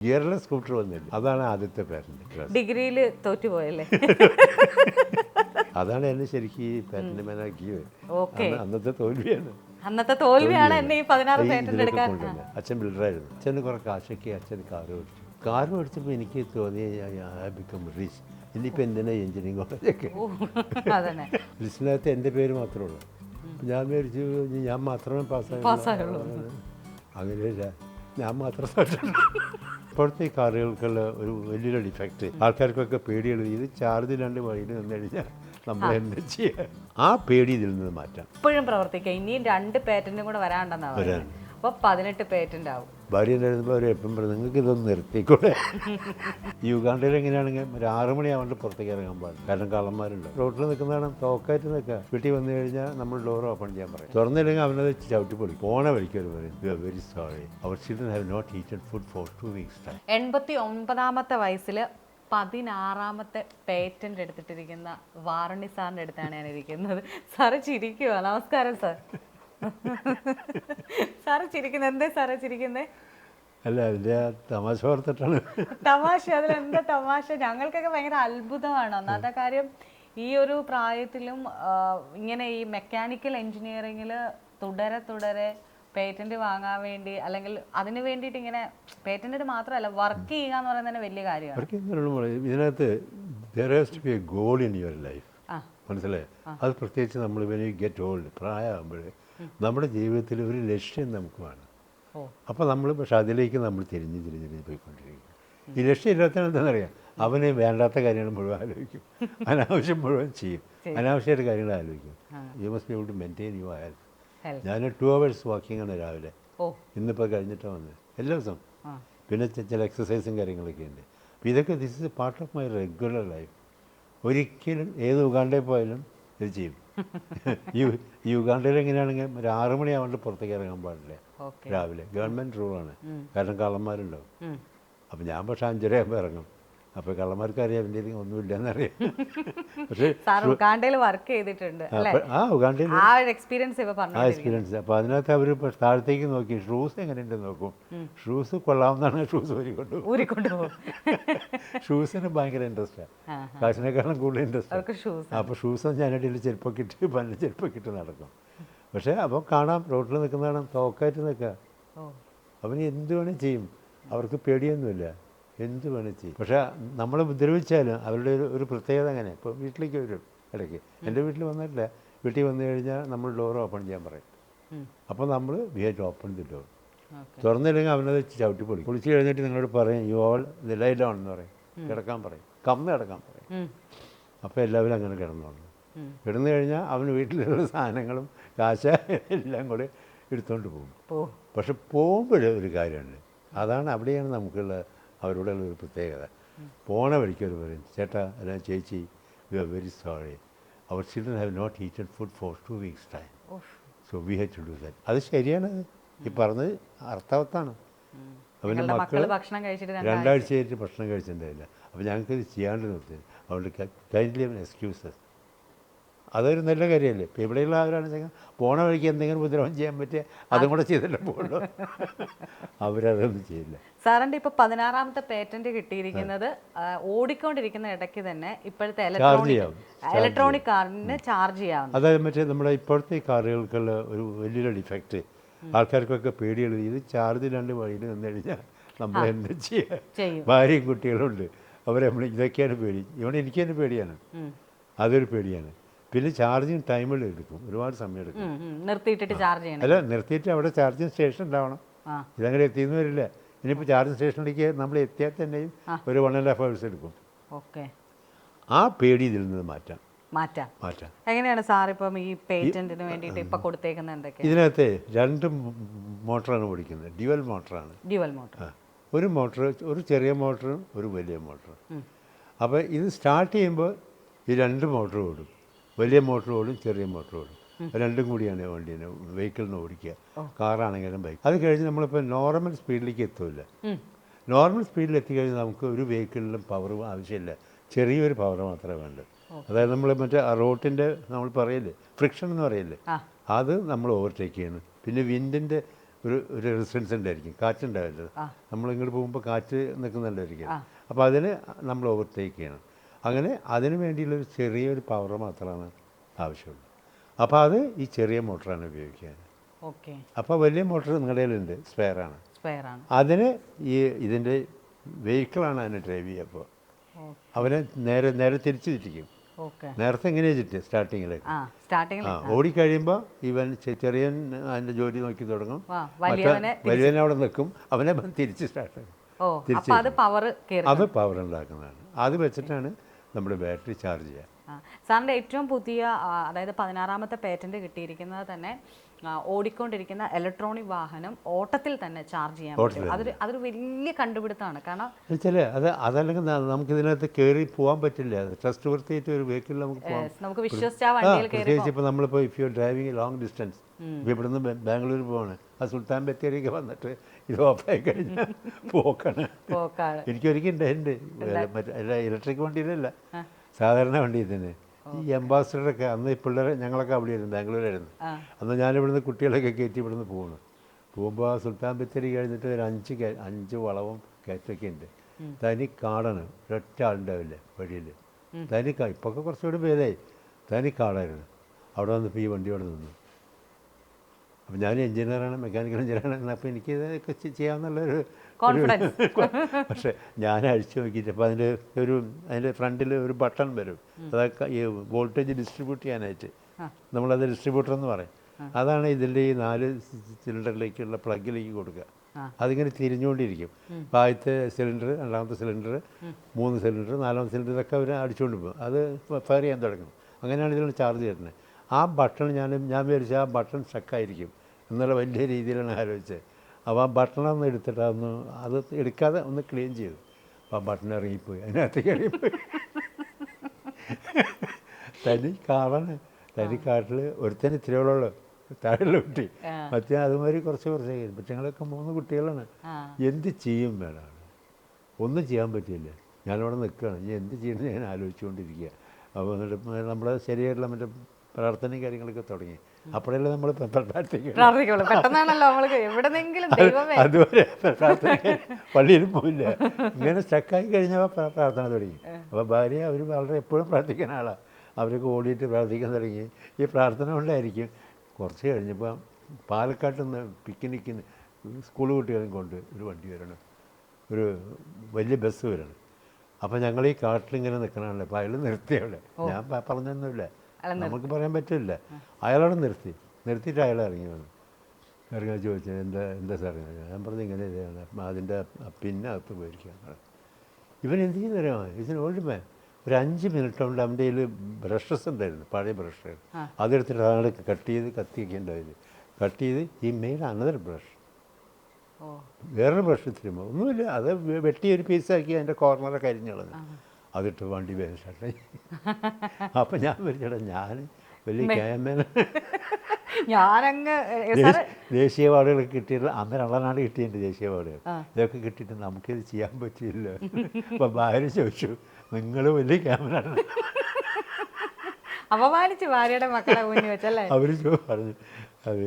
Gearless scooter വന്നില്ല. അതാണ് ആദ്യത്തെ പാറ്റന്റ്. ഡിഗ്രിയിൽ തോറ്റുപോയല്ലേ? അതാണ് എന്നെ ശരിക്കും ഈ പാറ്റന്റ് മാനാക്കിയത്. അന്നത്തെ തോൽവിയാണ്. അന്നത്തെ തോൽവിയാണ് എന്നെ ഈ 16 പേറ്റന്റ് എടുക്കാൻ. അച്ഛൻ ബിൽഡറായിരുന്നു. അച്ഛന് കുറെ കാശൊക്കെ അച്ഛൻ കാറ് മേടിച്ചു. കാറ് മേടിച്ചപ്പോൾ എനിക്ക് തോന്നി ബിക്കം റിച്ച്. ഇനിയിപ്പോൾ എന്തിനാ എഞ്ചിനീയറിംഗ് കോളേജൊക്കെ. ലിസ്റ്റിനകത്ത് എൻ്റെ പേര് മാത്രമേ ഉള്ളൂ. ഞാൻ മേടിച്ചു, ഞാൻ മാത്രമേ പാസ്സായുള്ളൂ. അങ്ങനെയല്ല, ഞാൻ മാത്രം. ഇപ്പോഴത്തെ ഈ കാറുകൾക്കുള്ള ഒരു വലിയൊരു ഡിഫക്റ്റ്, ആൾക്കാർക്കൊക്കെ പേടിയുള്ളത് ഇത് ചാർജിലാണ്ട് വഴിയിൽ നിന്ന് കഴിഞ്ഞാൽ നമ്മൾ എന്താ ചെയ്യുക. ആ പേടി ഇതിൽ നിന്ന് മാറ്റാം. ഇപ്പോഴും പ്രവർത്തിക്കാം. ഇനിയും 2 പേറ്റന്റും കൂടെ വരാണ്ടെന്നാ പറയുന്നത്. അപ്പോൾ 18 പേറ്റന്റ് ആവും. ഭാര്യ ഉണ്ടായിരുന്നപ്പോൾ അവർ എപ്പം പറഞ്ഞു, നിങ്ങൾക്ക് ഇതൊന്ന് നിർത്തിക്കൂടെ. ഈ യുഗാണ്ടയിൽ എങ്ങനെയാണെങ്കിൽ ഒരു 6 മണിയാവേണ്ട പുറത്തേക്ക് ഇറങ്ങാൻ പാടില്ല. കാരണം കള്ളന്മാരുണ്ട്. റോഡിൽ നിൽക്കുന്നതാണ് തോക്കായിട്ട് നിൽക്കുക. വീട്ടിൽ വന്നു കഴിഞ്ഞാൽ നമ്മൾ ഡോർ ഓപ്പൺ ചെയ്യാൻ പറയും. തുറന്നില്ലെങ്കിൽ അവനത് ചവിട്ടി പൊളി. പോണ വഴിക്ക് ഒരു പറയും, you are very sorry, our children have not eaten food for 2 weeks time. 89ാമത്തെ വയസ്സിൽ 16ാമത്തെ പേറ്റന്റ് എടുത്തിട്ടിരിക്കുന്ന വാറണി സാറിൻ്റെ അടുത്താണ് ഞാൻ ഇരിക്കുന്നത്. സാറ് ചിരിക്കുക. നമസ്കാരം സാർ. സാറ് ചിരിക്കുന്നത് എന്തേ സാറേ ചിരിക്കുന്നേ? അല്ല, അതിൻ്റെ തമാശ ഓർത്തിട്ടാണ്. തമാശ? അതിലെന്താ തമാശ? ഞങ്ങൾക്കൊക്കെ ഭയങ്കര അത്ഭുതമാണ്. ഒന്നാമത്തെ കാര്യം, ഈ ഒരു പ്രായത്തിലും ഇങ്ങനെ ഈ മെക്കാനിക്കൽ എൻജിനീയറിങ്ങിൽ തുടരെ പേറ്റന്റ് വാങ്ങാൻ വേണ്ടി, അല്ലെങ്കിൽ അതിന് വേണ്ടിയിട്ട് ഇങ്ങനെ പേറ്റന്റ് മാത്രമല്ല വർക്ക് ചെയ്യുക എന്ന് പറയുന്നത് തന്നെ വലിയ കാര്യമാണ്. ഇതിനകത്ത് there has to be a goal in your life. മനസ്സിലായി? അത് പ്രത്യേകിച്ച് നമ്മൾ when you get old, പ്രായമാകുമ്പോൾ നമ്മുടെ ജീവിതത്തിൽ ഒരു ലക്ഷ്യം നമുക്ക് വേണം. അപ്പോൾ നമ്മൾ പക്ഷെ അതിലേക്ക് നമ്മൾ തിരിഞ്ഞ് പോയിക്കൊണ്ടിരിക്കും. ഈ ലക്ഷ്യം ഇല്ലാത്തത് എന്താണെന്നറിയാം, അവന് വേണ്ടാത്ത കാര്യങ്ങൾ മുഴുവൻ ആലോചിക്കും, അനാവശ്യം മുഴുവൻ ചെയ്യും, അനാവശ്യമായിട്ട് കാര്യങ്ങൾ ആലോചിക്കും. You must be able to maintain your health. ഞാൻ 2 hours വാക്കിംഗ് ആണ് രാവിലെ. ഇന്നിപ്പോൾ കഴിഞ്ഞിട്ടാണ് വന്നത് എല്ലാ ദിവസവും. പിന്നെ ചില എക്സസൈസും കാര്യങ്ങളൊക്കെ ഉണ്ട്. അപ്പോൾ ഇതൊക്കെ this is A part of my regular life. ഒരിക്കലും ഏത് ഉഗാണ്ടയിൽ പോയാലും ഇത് ചെയ്യും. ഈ ഉഗാണ്ടയിൽ എങ്ങനെയാണെങ്കിൽ ഒരു 6 മണിയാവേണ്ട പുറത്തേക്ക് ഇറങ്ങാൻ പാടില്ല രാവിലെ. ഗവൺമെൻറ് റൂളാണ്. കാരണം കള്ളന്മാരുണ്ടാവും. അപ്പോൾ ഞാൻ പക്ഷേ 5:30 ആകുമ്പോൾ ഇറങ്ങും. അപ്പോൾ കള്ളന്മാർക്ക് അറിയാം എൻ്റെ ഇതിൽ ഒന്നുമില്ല എന്നറിയാം. പക്ഷേ ഉഗാണ്ടയിൽ വർക്ക് ചെയ്തിട്ടുണ്ട്. ഉഗാണ്ടയിൽ എക്സ്പീരിയൻസ്. അപ്പോൾ അതിനകത്ത് അവർ താഴത്തേക്ക് നോക്കി ഷൂസ് എങ്ങനെയുണ്ടെന്ന് നോക്കും. Shoes കൊള്ളാവുന്നതാണ്, shoes ഊരിക്കൊണ്ടുപോകും. ഷൂസിന് ഭയങ്കര ഇൻട്രസ്റ്റാണ്, കാശിനേക്കാളും കൂടുതൽ ഇൻട്രസ്റ്റ്. അപ്പോൾ ഷൂസ് ഞാനിടയിൽ ചെരുപ്പൊക്കെ ഇട്ട് പല്ല് ചെരുപ്പൊക്കെ ഇട്ട് നടക്കും. പക്ഷേ അപ്പോൾ കാണാം, റോഡിൽ നിൽക്കുന്നതാണ് തോക്കായിട്ട് നിൽക്കുക. അവന് എന്ത് വേണേൽ ചെയ്യും, അവർക്ക് പേടിയൊന്നുമില്ല, എന്ത് വേണം ചെയ്യും. പക്ഷേ നമ്മൾ ഉപദ്രവിച്ചാലും അവരുടെ ഒരു പ്രത്യേകത അങ്ങനെ. ഇപ്പോൾ വീട്ടിലേക്ക് വരും ഇടയ്ക്ക്. എൻ്റെ വീട്ടിൽ വന്നിട്ടില്ല. വീട്ടിൽ വന്നു കഴിഞ്ഞാൽ നമ്മൾ ഡോർ ഓപ്പൺ ചെയ്യാൻ പറയും. അപ്പോൾ നമ്മൾ we have to open the door. തുറന്നില്ലെങ്കിൽ അവനത് ചവിട്ടി പൊളി. കുളിച്ച് കഴിഞ്ഞിട്ട് നിങ്ങളോട് പറയും, യു ഓൾ ലൈ ഡൗൺ എന്ന് പറയും, കിടക്കാൻ പറയും, കമ്മി കിടക്കാൻ പറയും. അപ്പോൾ എല്ലാവരും അങ്ങനെ കിടന്നോളൂ. കിടന്നു കഴിഞ്ഞാൽ അവന് വീട്ടിലുള്ള സാധനങ്ങളും കാശ എല്ലാം കൂടെ എടുത്തുകൊണ്ട് പോകും. പക്ഷെ പോകുമ്പോൾ ഒരു കാര്യമുണ്ട്, അതാണ് അവിടെയാണ് നമുക്കുള്ള അവരോടുള്ള ഒരു പ്രത്യേകത. പോണ വഴിക്കൊരു പറയും, ചേട്ടാ അല്ല ചേച്ചി, we are very sorry, our children have not eaten food for 2 weeks time, so we have to do that. അത് ശരിയാണ്. ഈ പറഞ്ഞത് അർത്ഥവത്താണ്. അവൻ്റെ മക്കൾ 2 ആഴ്ചയായിട്ട് ഭക്ഷണം കഴിച്ചിട്ടുണ്ടായില്ല. അപ്പോൾ ഞങ്ങൾക്ക് ഇത് ചെയ്യാണ്ട് നിർത്തി. അതുകൊണ്ട് കൈൻഡ്ലി എക്സ്ക്യൂസസ്. അതൊരു നല്ല കാര്യമല്ലേ. ഇപ്പോൾ ഇവിടെയുള്ള ആരാണെന്ന് വെച്ചാൽ പോണ വഴിക്ക് എന്തെങ്കിലും ഉപദ്രവം ചെയ്യാൻ പറ്റിയ അതും കൂടെ ചെയ്തല്ലേ പോകുള്ളൂ. അവരതൊന്നും ചെയ്യില്ല. സാറിൻ്റെ ഇപ്പോൾ 16ാമത്തെ പേറ്റന്റ് കിട്ടിയിരിക്കുന്നത് ഓടിക്കൊണ്ടിരിക്കുന്ന ഇടയ്ക്ക് തന്നെ ഇപ്പോഴത്തെ ഇലക്ട്രോണിക് കാറിന് ചാർജ് ചെയ്യാം. അതായത് മറ്റേ നമ്മുടെ ഇപ്പോഴത്തെ കാറുകൾക്കുള്ള ഒരു വലിയൊരു ഡിഫക്റ്റ്, ആൾക്കാർക്കൊക്കെ പേടിയുള്ളത് ഇത് ചാർജിലാണ്ട് വഴിയിൽ നിന്ന് കഴിഞ്ഞാൽ നമ്മൾ എന്താ ചെയ്യുക. ഭാര്യയും കുട്ടികളുണ്ട്, അവരെ നമ്മൾ ഇതൊക്കെയാണ് പേടി. എനിക്ക് തന്നെ പേടിയാണ്, അതൊരു പേടിയാണ്. പിന്നെ ചാർജിങ് ടൈമിൽ എടുക്കും, ഒരുപാട് സമയം എടുക്കും. നിർത്തിയിട്ട് ചാർജ് ചെയ്യണം. അല്ല, നിർത്തിയിട്ട് അവിടെ ചാർജിങ് സ്റ്റേഷൻ ഉണ്ടാവണം. ഇതങ്ങനെ എത്തിയെന്ന് വരില്ല. ഇനിയിപ്പോൾ ചാർജിങ് സ്റ്റേഷനിലേക്ക് നമ്മൾ എത്തിയാൽ തന്നെയും ഒരു 1.5 hours എടുക്കും. ആ പേടി ഇതിൽ നിന്ന് മാറ്റാം. എങ്ങനെയാണ് സാർ ഇപ്പം ഈ പേറ്റന്റിന് വേണ്ടിയിട്ട് ഇപ്പം കൊടുത്തേക്കുന്നത്? എന്തൊക്കെ ഇതിനകത്ത് 2 മോട്ടറാണ് ഓടിക്കുന്നത്. ഡ്യുവൽ മോട്ടറാണ്. ഒരു മോട്ടർ, ഒരു ചെറിയ മോട്ടറും ഒരു വലിയ മോട്ടറും. അപ്പോൾ ഇത് സ്റ്റാർട്ട് ചെയ്യുമ്പോൾ ഈ 2 മോട്ടർ ഓടും. വലിയ മോട്ടർ ഓടും, ചെറിയ മോട്ടർ ഓടും. രണ്ടും കൂടിയാണ് വണ്ടീനെ വെഹിക്കിളിന് ഓടിക്കുക. കാറാണെങ്കിലും ബൈക്ക്. അത് കഴിഞ്ഞ് നമ്മളിപ്പോൾ നോർമൽ സ്പീഡിലേക്ക് എത്തില്ല. നോർമൽ സ്പീഡിൽ എത്തിക്കഴിഞ്ഞാൽ നമുക്ക് ഒരു വെഹിക്കിളിലും പവർ ആവശ്യമില്ല, ചെറിയൊരു പവർ മാത്രമേ വേണ്ടൂ. അതായത് നമ്മൾ മറ്റേ റോട്ടിൻ്റെ നമ്മൾ പറയില്ലേ ഫ്രിക്ഷൻ എന്ന് പറയില്ലേ, അത് നമ്മൾ ഓവർടേക്ക് ചെയ്യുന്നു. പിന്നെ വിൻഡിൻ്റെ ഒരു റെസിസ്റ്റൻസ് ഉണ്ടായിരിക്കും, കാറ്റുണ്ടാവില്ല. നമ്മളിങ്ങോട്ട് പോകുമ്പോൾ കാറ്റ് നിൽക്കുന്നുണ്ടായിരിക്കും. അപ്പോൾ അതിന് നമ്മൾ ഓവർടേക്ക് ചെയ്യണം. അങ്ങനെ അതിന് വേണ്ടിയുള്ളൊരു ചെറിയൊരു പവർ മാത്രമാണ് ആവശ്യമുള്ളൂ. അപ്പോൾ അത് ഈ ചെറിയ മോട്ടറാണ് ഉപയോഗിക്കുക. ഓക്കെ. അപ്പോൾ വലിയ മോട്ടർ നിങ്ങളുടെ കയ്യിലുണ്ട്, സ്പെയറാണ്. അതിന് ഈ ഇതിൻ്റെ വെഹിക്കിളാണ് അതിനെ ഡ്രൈവ് ചെയ്യുക. അപ്പോൾ അവനെ നേരെ തിരിച്ചു തിരിക്കും. നേരത്തെ എങ്ങനെയാ ചുറ്റുക സ്റ്റാർട്ടിങ്ങിൽ. ഓടിക്കഴിയുമ്പോൾ ഇവൻ ചെറിയൻ അതിൻ്റെ ജോലി നോക്കി തുടങ്ങും, വലിയവൻ അവിടെ നിൽക്കും, അവനെ തിരിച്ച് സ്റ്റാർട്ട് തിരിച്ച് അത് പവർ ഉണ്ടാക്കുന്നതാണ്. അത് വെച്ചിട്ടാണ് നമ്മുടെ ബാറ്ററി ചാർജ് ചെയ്യുക. സാറിൻ്റെ ഏറ്റവും പുതിയ അതായത് 16ാമത്തെ പേറ്റന്റ് കിട്ടിയിരിക്കുന്നത് തന്നെ ഓടിക്കൊണ്ടിരിക്കുന്ന ഇലക്ട്രോണിക് വാഹനം ഓട്ടത്തിൽ തന്നെ ചാർജ് ചെയ്യാൻ പറ്റും. അതൊരു വലിയ കണ്ടുപിടുത്തമാണ്. കാരണം അതല്ലെങ്കിൽ നമുക്ക് ഇതിനകത്ത് കയറി പോകാൻ പറ്റില്ല. ട്രസ്റ്റ് വർത്തിയായിട്ട് ഒരു വെഹിക്കിൾ നമുക്ക് വിശ്വസിച്ചാൽ വണ്ടിയിൽ കയറി. ഇപ്പോൾ നമ്മളിപ്പോൾ if you driving long distance, ഇപ്പോൾ ഇവിടുന്ന് ബാംഗ്ലൂർ പോവാണ്, ആ സുൽത്താൻ ബത്തേരിക്ക് വന്നിട്ട് ഇത് ഓഫായി കഴിഞ്ഞാൽ പോക്കാണ്. എനിക്കൊരിക്കലും ഉണ്ടായിട്ടുണ്ട്. ഇലക്ട്രിക് വണ്ടിയിലല്ല, സാധാരണ വണ്ടി തന്നെ. ഈ അംബാസഡറൊക്കെ അന്ന് പിള്ളേരെ ഞങ്ങളൊക്കെ അവിടെയായിരുന്നു, ബാംഗ്ലൂരായിരുന്നു. അന്ന് ഞാനിവിടുന്ന് കുട്ടികളൊക്കെ കയറ്റി ഇവിടുന്ന് പോകുമ്പോൾ ആ സുൽത്താൻ ബത്തേരി കഴിഞ്ഞിട്ട് ഒരു 5 വളവും കയറ്റൊക്കെ ഉണ്ട്. തനി കാടാണ്, ഒരൊറ്റ ആളുണ്ടാവില്ല വഴിയിൽ. ഇപ്പോൾ കുറച്ചുകൂടി ഭേദമായി. തനി കാടായിരുന്നു. അവിടെ വന്നപ്പോൾ ഈ വണ്ടി അവിടെ നിന്നു. അപ്പം ഞാൻ എഞ്ചിനീയറാണ്, മെക്കാനിക്കൽ എഞ്ചിനീയറാണ്. അപ്പോൾ എനിക്ക് ഇതൊക്കെ ചെയ്യാമെന്നുള്ളൊരു പക്ഷേ ഞാൻ അഴിച്ചു നോക്കിയിട്ട് അപ്പോൾ അതിൻ്റെ ഫ്രണ്ടിൽ ഒരു ബട്ടൺ വരും. അതൊക്കെ ഈ വോൾട്ടേജ് ഡിസ്ട്രിബ്യൂട്ട് ചെയ്യാനായിട്ട് നമ്മളത് ഡിസ്ട്രിബ്യൂട്ടർ എന്ന് പറയും. അതാണ് ഇതിൻ്റെ ഈ 4 സിലിണ്ടറിലേക്കുള്ള പ്ലഗിലേക്ക് കൊടുക്കുക. അതിങ്ങനെ തിരിഞ്ഞുകൊണ്ടിരിക്കും. അപ്പോൾ ആദ്യത്തെ സിലിണ്ടർ, രണ്ടാമത്തെ സിലിണ്ടർ, 3 സിലിണ്ടർ, 4ാമത്തെ സിലിണ്ടർ ഇതൊക്കെ അവർ അടിച്ചുകൊണ്ട് പോകും. അത് ഫയർ ചെയ്യാൻ തുടങ്ങും. അങ്ങനെയാണ് ഇതിൽ ചാർജ് ചെയ്യുന്നത്. ആ ബട്ടൺ ഞാൻ വിചാരിച്ച ആ ബട്ടൺ സ്റ്റക്കായിരിക്കും എന്നുള്ള വലിയ രീതിയിലാണ് ആലോചിച്ചത്. അപ്പോൾ ആ ബട്ടണൊന്ന് എടുത്തിട്ട് അത് എടുക്കാതെ ഒന്ന് ക്ലീൻ ചെയ്തു. അപ്പോൾ ആ ബട്ടൺ ഇറങ്ങിപ്പോയി, അതിനകത്തേക്ക് ഇറങ്ങിപ്പോയി. തനി കാട്ടിൽ ഒരുത്തന് ഇത്രയോളമുള്ളൂ, താഴെയുള്ള കുട്ടി. മറ്റേ അതുമാതിരി കുറച്ച് കുട്ടികളൊക്കെ 3 കുട്ടികളാണ്. എന്ത് ചെയ്യും വേണം, ഒന്നും ചെയ്യാൻ പറ്റില്ല. ഞാനവിടെ നിൽക്കുകയാണ്, ഇനി എന്ത് ചെയ്യണമെന്ന് ഞാൻ ആലോചിച്ചുകൊണ്ടിരിക്കുക. അപ്പോൾ എന്നിട്ട് നമ്മുടെ ശരിയായിട്ടുള്ള മറ്റേ പ്രാർത്ഥനയും കാര്യങ്ങളൊക്കെ തുടങ്ങി. അപ്പോഴല്ലേ നമ്മൾ അതുവരെ പ്രാർത്ഥന പള്ളിയിൽ പോയില്ല. ഇങ്ങനെ സ്റ്റക്കായി കഴിഞ്ഞാൽ പ്രാർത്ഥന തുടങ്ങി. അപ്പോൾ ഭാര്യ അവർ വളരെ എപ്പോഴും പ്രാർത്ഥിക്കുന്ന ആളാണ്. അവരൊക്കെ ഓടിയിട്ട് പ്രാർത്ഥിക്കാൻ തുടങ്ങി. ഈ പ്രാർത്ഥന കൊണ്ടായിരിക്കും കുറച്ച് കഴിഞ്ഞപ്പോൾ പാലക്കാട്ടിൽ നിന്ന് പിക്നിക്കിന് സ്കൂൾ കുട്ടികളെയും കൊണ്ട് ഒരു വണ്ടി വരണം, ഒരു വലിയ ബസ് വരണം. അപ്പോൾ ഞങ്ങൾ ഈ കാട്ടിലിങ്ങനെ നിൽക്കണമല്ലോ. അപ്പോൾ അയാൾ നിർത്തി അവിടെ. ഞാൻ പറഞ്ഞൊന്നുമില്ല, നമുക്ക് പറയാൻ പറ്റില്ല. അയാളോട് നിർത്തിയിട്ട് അയാൾ ഇറങ്ങി വന്നു. ഇറങ്ങി ചോദിച്ചു, എന്താ സാറേ? ഞാൻ പറഞ്ഞു ഇങ്ങനെ ഇതാണ്. അതിൻ്റെ പിന്നകത്ത് പോയിരിക്കുക. ഇവൻ എന്ത് ചെയ്യുന്നറിയാമോ? ഇതിന് ഓൾഡ് ഒരു 5 മിനിറ്റ് കൊണ്ട് അവൻ്റെ കയ്യിൽ ബ്രഷസ് ഉണ്ടായിരുന്നു, പഴയ ബ്രഷ്. അതെടുത്തിട്ട് അയാൾ കട്ട് ചെയ്ത് കത്തിയൊക്കെ ഉണ്ടായത്. കട്ട് ചെയ്ത് ഈ മെയിൻ അനദർ ബ്രഷ്, വേറൊരു ബ്രഷ് തരുമ്പോൾ ഒന്നുമില്ല, അത് വെട്ടി ഒരു പീസാക്കി അതിൻ്റെ കോർണറൊക്കെ അരിഞ്ഞു കളഞ്ഞു. അതിട്ട് വണ്ടി വേഗം സ്റ്റാർട്ടായി. അപ്പം ഞാൻ വിളിച്ചേട്ടാ, ഞാൻ വലിയ ക്യാമറ ദേശീയ അവാർഡുകളൊക്കെ കിട്ടിയിട്ട് അന്ന് രള്ളനാട് കിട്ടിയിട്ടുണ്ട് ദേശീയ അവാർഡുകൾ. ഇതൊക്കെ കിട്ടിയിട്ട് നമുക്കിത് ചെയ്യാൻ പറ്റില്ല. അപ്പം ഭാര്യ ചോദിച്ചു, നിങ്ങൾ വലിയ ക്യാമറ അപമാനിച്ചു ഭാര്യയുടെ മക്കളെ മുന്നിൽ വെച്ചല്ലേ? അവർ പറഞ്ഞു. അത്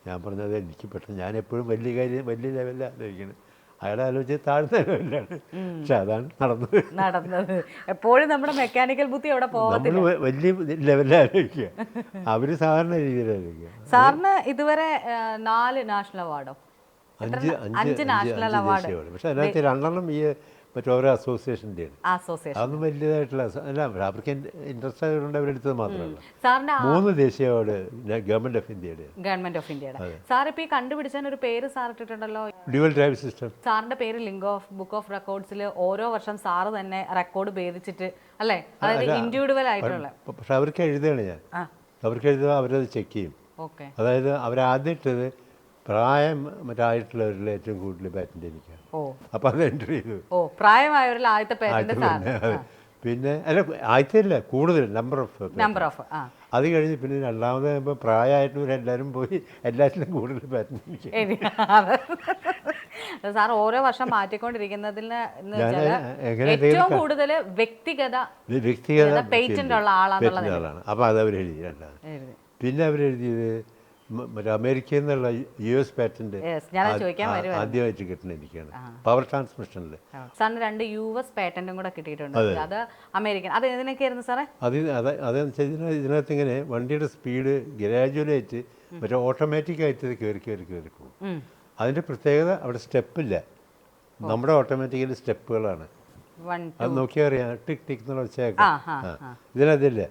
ഞാൻ പറഞ്ഞത് എനിക്ക് പെട്ടെന്ന്, ഞാൻ എപ്പോഴും വലിയ ലെവലിൽ ആലോചിക്കുന്നത്. അയാളെ ആലോചിച്ച് താഴ്ന്ന ലെവലിലാണ്. പക്ഷെ അതാണ് നടന്നത്. എപ്പോഴും നമ്മുടെ മെക്കാനിക്കൽ ബുദ്ധി അവിടെ നമ്മൾ വലിയ ലെവലിൽ ആലോചിക്കുക, അവർ സാധാരണ രീതിയിൽ ആലോചിക്കുക. സാറിന് ഇതുവരെ 4 നാഷണൽ അവാർഡോ? 5 national award. പക്ഷെ അതിനകത്ത് 2 ഈ മറ്റോരോ അസോസിയേഷൻ്റെയാണ്. അതൊന്നും വലിയതായിട്ടുള്ള അല്ല, അവർക്ക് ഇൻട്രസ്റ്റ് ആയതുകൊണ്ട് അവരെടുത്തത് മാത്രമല്ല. 3 ദേശീയ അവാർഡ് ഗവൺമെന്റ് ഓഫ് ഇന്ത്യയുടെ. സാർ ഇപ്പോൾ ഈ കണ്ടുപിടിച്ചതിന് ഒരു പേര് സാർ ഇട്ടിട്ടുണ്ടല്ലോ, ഡ്യുവൽ ഡ്രൈവ് സിസ്റ്റം. സാറിന്റെ പേര് ബുക്ക് ഓഫ് റെക്കോർഡ്സിൽ ഓരോ വർഷം സാറ് തന്നെ റെക്കോർഡ് ഭേദിച്ചിട്ട് അല്ലേ, അതായത് ഇൻഡിവിജ്വൽ ആയിട്ടുള്ള. പക്ഷെ അവർക്ക് എഴുതുകയാണ് ഞാൻ, അവർക്ക് എഴുതുക, അവരത് ചെക്ക് ചെയ്യും. അതായത് അവരാദ്യം ഇട്ടത് പ്രായം മറ്റായിട്ടുള്ളവരിൽ ഏറ്റവും കൂടുതൽ പാറ്റന്റ് എനിക്കാണ്. അപ്പൊ അത് എൻട്രി ചെയ്തു. പ്രായമായവരിൽ ആദ്യത്തെ പാറ്റന്റ്. പിന്നെ അല്ല, ആദ്യത്തെ കൂടുതൽ നമ്പർ ഓഫ്. അത് കഴിഞ്ഞ് പിന്നെ 2ാമത് പ്രായമായിട്ടുള്ളവരെല്ലാവരും പോയി എല്ലാത്തിലും കൂടുതൽ പാറ്റന്റ് എനിക്ക്. സാർ ഓരോ വർഷം മാറ്റിക്കൊണ്ടിരിക്കുന്നതിൽ ഏറ്റവും കൂടുതൽ വ്യക്തിഗത പേറ്റന്റ് ഉള്ള ആളാണ്. അപ്പോൾ അത് അവരെഴുതി. പിന്നെ അവരെഴുതിയത് മറ്റേ അമേരിക്കയിൽ നിന്നുള്ള US പാറ്റന്റ് ഞാൻ ചോദിക്കാൻ വരുവായിരുന്നു. ആദ്യമായിട്ട് കിട്ടുന്ന എനിക്കാണ് പവർ ട്രാൻസ്മിഷനിൽ. സാറിന് 2 US പാറ്റന്റും കൂടെ കിട്ടിയിട്ടുണ്ട്. അത് അമേരിക്കൻ. അത് ഏതിനൊക്കെയായിരുന്നു സാറേ? അതെന്ന് വെച്ചാൽ ഇതിനകത്ത് ഇങ്ങനെ വണ്ടിയുടെ സ്പീഡ് ഗ്രാജുവലായിട്ട് മറ്റേ ഓട്ടോമാറ്റിക്കായിട്ട് ഇത് കയറി പോകും. അതിൻ്റെ പ്രത്യേകത അവിടെ സ്റ്റെപ്പില്ല. നമ്മുടെ ഓട്ടോമാറ്റിക്കലി സ്റ്റെപ്പുകളാണ്. അത് നോക്കിയാൽ അറിയാം, ടിക് ടിക് എന്നുള്ള വെച്ചേക്കാം. ഇതിനതില്ല,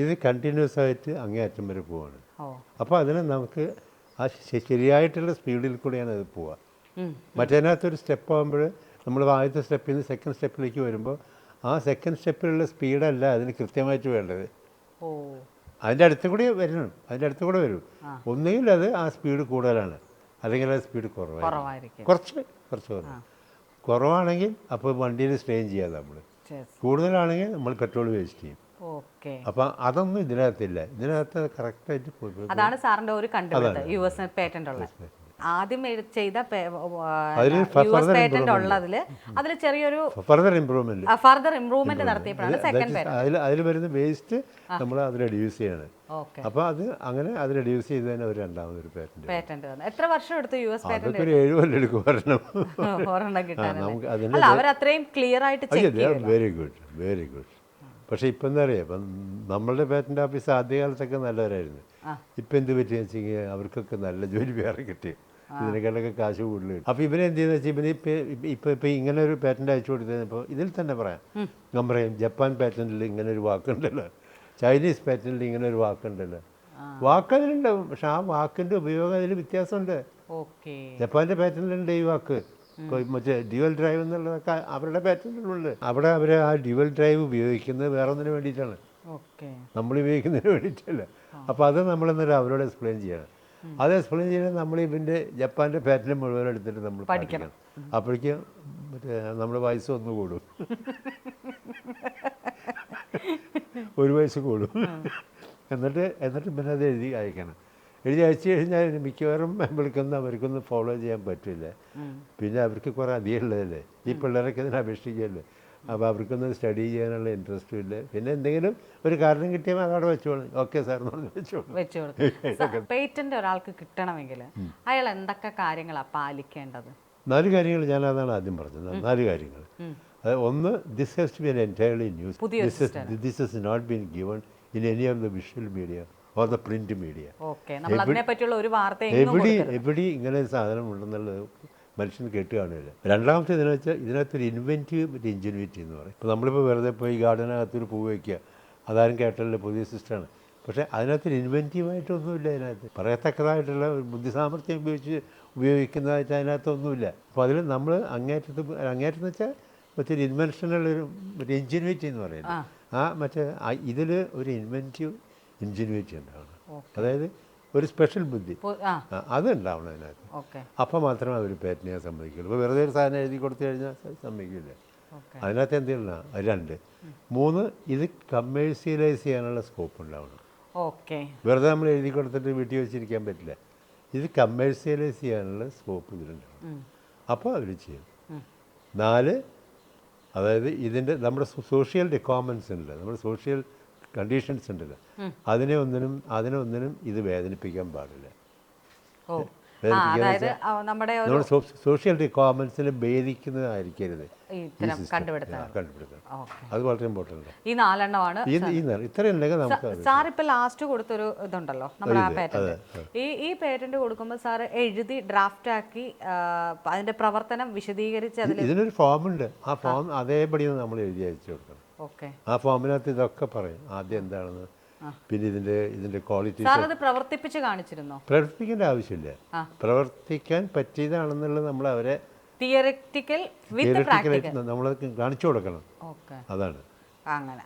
ഇത് കണ്ടിന്യൂസ് ആയിട്ട് അങ്ങേയറ്റം വരെ പോവാണ്. അപ്പോൾ അതിന് നമുക്ക് ആ ശരിയായിട്ടുള്ള സ്പീഡിൽ കൂടെയാണ് അത് പോവുക. മറ്റേതിനകത്തൊരു സ്റ്റെപ്പ് ആകുമ്പോൾ നമ്മൾ ആദ്യത്തെ സ്റ്റെപ്പിൽ നിന്ന് സെക്കൻഡ് സ്റ്റെപ്പിലേക്ക് വരുമ്പോൾ ആ സെക്കൻഡ് സ്റ്റെപ്പിലുള്ള സ്പീഡല്ല അതിന് കൃത്യമായിട്ട് വേണ്ടത്. അതിൻ്റെ അടുത്ത് കൂടി വരും. ഒന്നുകിൽ അത് ആ സ്പീഡ് കൂടുതലാണ്, അല്ലെങ്കിൽ അത് സ്പീഡ് കുറവായിരിക്കും. കുറച്ച് കുറവാണെങ്കിൽ അപ്പോൾ വണ്ടിയിൽ സ്ട്രെയിൻ ചെയ്യാം നമ്മൾ. കൂടുതലാണെങ്കിൽ നമ്മൾ പെട്രോൾ വേസ്റ്റ് ചെയ്യും. അപ്പം അതൊന്നും ഇതിനകത്തില്ല. ഇതിനകത്ത് കറക്റ്റായിട്ട് പോയി. അതാണ് സാറിൻ്റെ ഒരു കണ്ടുപിടുത്തം US പേറ്റന്റ് ഉള്ളത്. ആദ്യം ചെയ്ത US പേറ്റന്റ് ഉള്ളതിൽ അതിൽ ചെറിയൊരു ഫർദർ ഇംപ്രൂവ്മെന്റ് നടത്തിയപ്പോഴാണ് സെക്കൻഡ് പേറ്റന്റ്. അതിൽ വരുന്ന വേസ്റ്റ് നമ്മൾ അത് റെഡ്യൂസ് ചെയ്യണം. അപ്പോൾ അത് റെഡ്യൂസ് ചെയ്ത് തന്നെ ഒരു രണ്ടാമതൊരു പേറ്റന്റ്. എത്ര വർഷം എടുത്തു US പേറ്റന്റ്? ഒരു 7 കൊല്ലം എടുക്കും ഒരെണ്ണം കിട്ടാൻ. അവർ അത്രയും ക്ലിയർ ആയിട്ട് ചെക്ക് ചെയ്യും. Very good. പക്ഷേ ഇപ്പം എന്താ പറയുക, ഇപ്പം നമ്മളുടെ പേറ്റന്റ് ഓഫീസ് ആദ്യകാലത്തൊക്കെ നല്ലവരായിരുന്നു. ഇപ്പം എന്ത് പറ്റിയെന്ന് വെച്ച് കഴിഞ്ഞാൽ അവർക്കൊക്കെ നല്ല ജോലി വേറെ കിട്ടി, ഇതിനേക്കാളൊക്കെ കാശ് കൂടുതൽ കിട്ടും. അപ്പോൾ ഇവരെന്ത് ചെയ്യുന്നത് വെച്ചാൽ ഇപ്പം ഇങ്ങനെ ഒരു പേറ്റന്റ് അയച്ചു കൊടുത്തപ്പോൾ ഇതിൽ തന്നെ പറയാം. ഞാൻ പറയും, ജപ്പാൻ പേറ്റന്റിൽ ഇങ്ങനെ ഒരു വാക്കുണ്ടല്ലോ, ചൈനീസ് പേറ്റന്റിൽ ഇങ്ങനെ ഒരു വാക്കുണ്ടല്ലോ. വാക്കതിലുണ്ടാവും, പക്ഷെ ആ വാക്കിൻ്റെ ഉപയോഗം അതിൽ വ്യത്യാസമുണ്ട്. ജപ്പാൻ്റെ പേറ്റന്റിലുണ്ട് ഈ വാക്ക്. മറ്റേ ഡ്യുവൽ ഡ്രൈവ് എന്നുള്ളതൊക്കെ അവരുടെ പാറ്റന്റിലുണ്ട്. അവിടെ അവർ ആ ഡ്യുവൽ ഡ്രൈവ് ഉപയോഗിക്കുന്നത് വേറെ ഒന്നിനു വേണ്ടിയിട്ടാണ്, നമ്മൾ ഉപയോഗിക്കുന്നതിന് വേണ്ടിയിട്ടല്ല. അപ്പോൾ അത് നമ്മളെന്നേരം അവരോട് എക്സ്പ്ലെയിൻ ചെയ്യണം. അത് എക്സ്പ്ലെയിൻ ചെയ്യണം. നമ്മൾ ഇവൻ്റെ ജപ്പാൻ്റെ പാറ്റന്റ് മുഴുവൻ എടുത്തിട്ട് നമ്മൾ പഠിക്കണം. അപ്പോഴേക്കും മറ്റേ നമ്മുടെ വയസ്സ് ഒന്ന് കൂടും, 1 വയസ്സ് കൂടും. എന്നിട്ട് പിന്നെ അത് എഴുതി അയക്കണം. എഴുതി അയച്ചു കഴിഞ്ഞാൽ മിക്കവാറും അവർക്കൊന്നും ഫോളോ ചെയ്യാൻ പറ്റില്ല. പിന്നെ അവർക്ക് കുറേ അധികമുള്ളതല്ലേ, ഈ പിള്ളേരൊക്കെ ഇതിനെ അപേക്ഷിക്കുകയല്ലേ. അപ്പോൾ അവർക്കൊന്നും സ്റ്റഡി ചെയ്യാനുള്ള ഇൻട്രസ്റ്റും ഇല്ല. പിന്നെ എന്തെങ്കിലും ഒരു കാരണം കിട്ടിയാൽ അതവിടെ വെച്ചോളൂ. ഓക്കെ സാർ എന്ന് പറഞ്ഞ് വെച്ചോളൂ. പേറ്റന്റ് ഒരാൾക്ക് കിട്ടണമെങ്കിൽ അയാൾ എന്തൊക്കെ കാര്യങ്ങളാണ് പാലിക്കേണ്ടത്? 4 കാര്യങ്ങൾ. ഞാൻ അതാണ് ആദ്യം പറഞ്ഞത്. 4 കാര്യങ്ങൾ. ഒന്ന്, this has to be entirely news. This has not been given in any of the visual media or the print media. എവിടെ ഇങ്ങനെ ഒരു സാധനം ഉണ്ടെന്നുള്ളത് മനുഷ്യൻ കേട്ട് കാണില്ല. രണ്ടാമത്തെ ഇതിനകത്തൊരു ഇൻവെൻറ്റീവ് ഇൻജുനിറ്റി എന്ന് പറയും. ഇപ്പോൾ നമ്മളിപ്പോൾ വെറുതെ പോയി ഗാർഡനകത്തൊരു പൂ വയ്ക്കുക, അതാരും കേട്ടല്ലോ, പുതിയ സിസ്റ്റമാണ്. പക്ഷേ അതിനകത്തൊരു ഇൻവെൻറ്റീവായിട്ടൊന്നുമില്ല. അതിനകത്ത് പറയത്തക്കതായിട്ടുള്ള ബുദ്ധിസാമർഥ്യം ഉപയോഗിക്കുന്നതായിട്ട് അതിനകത്തൊന്നുമില്ല. അപ്പോൾ അതിൽ നമ്മൾ അങ്ങേറ്റെന്ന് വെച്ചാൽ മറ്റൊരു ഇൻവെൻഷനുള്ളൊരു മറ്റേ ഇൻജുനിറ്റി എന്ന് പറയുന്നത്. ഇതിൽ ഒരു ഇൻജുനിറ്റി ഉണ്ടാവണം. അതായത് ഒരു സ്പെഷ്യൽ ബുദ്ധി അതുണ്ടാവണം അതിനകത്ത്. അപ്പോൾ മാത്രമേ അവർ പേറ്റന്റ് ചെയ്യാൻ സമ്മതിക്കുള്ളൂ. ഇപ്പോൾ വെറുതെ ഒരു സാധനം എഴുതി കൊടുത്തു കഴിഞ്ഞാൽ സമ്മതിക്കില്ല. അതിനകത്ത് എന്തെങ്കിലും 2. 3, ഇത് കമേഴ്സ്യലൈസ് ചെയ്യാനുള്ള സ്കോപ്പ് ഉണ്ടാവണം. വെറുതെ നമ്മൾ എഴുതി കൊടുത്തിട്ട് വീട്ടിൽ വെച്ചിരിക്കാൻ പറ്റില്ല. ഇത് കമേഴ്സ്യലൈസ് ചെയ്യാനുള്ള സ്കോപ്പ് ഇതിലുണ്ടാവണം. അപ്പോൾ അവർ ചെയ്യും. 4, അതായത് ഇതിൻ്റെ നമ്മുടെ സോഷ്യൽ റിക്വയർമെൻറ്റ്സ് ഉണ്ടല്ലോ, നമ്മുടെ സോഷ്യൽ കണ്ടീഷൻസ് ഉണ്ടല്ലോ, അതിനൊന്നിനും ഇത് വേദനിപ്പിക്കാൻ പാടില്ല. സോഷ്യൽ റിക്വയർമെന്റ്സിനെ ഭേദിക്കുന്നതായിരിക്കരുത് കണ്ടുപിടുത്തം. അത് വളരെ ഇമ്പോർട്ടൻ്റ്. ഈ 4 എണ്ണമാണ്. ഇത്രയുണ്ടെങ്കിൽ നമുക്ക് സാർ ഇപ്പൊ ലാസ്റ്റ് കൊടുത്തൊരു ഇതുണ്ടല്ലോ നമ്മുടെ ആ പേറ്റന്റ്. ഈ പേറ്റന്റ് കൊടുക്കുമ്പോൾ സാർ എഴുതി ഡ്രാഫ്റ്റ് ആക്കി അതിന്റെ പ്രവർത്തനം വിശദീകരിച്ച് ഇതിനൊരു ഫോം ഉണ്ട്. ആ ഫോം അതേപടി നമ്മൾ എഴുതി അയച്ചു കൊടുക്കണം. ആ ഫോമിനകത്ത് ഇതൊക്കെ പറയും. ആദ്യം എന്താണെന്ന്, പിന്നെ ഇതിന്റെ ക്വാളിറ്റി. പ്രവർത്തിപ്പിച്ച് കാണിച്ചിരുന്നോ? പ്രവർത്തിക്കേണ്ട ആവശ്യമില്ല. പ്രവർത്തിക്കാൻ പറ്റിയതാണെന്നുള്ളത് നമ്മൾ അവരെ തിയറിറ്റിക്കലായിട്ട് നമ്മൾ കാണിച്ചു കൊടുക്കണം. അതാണ്.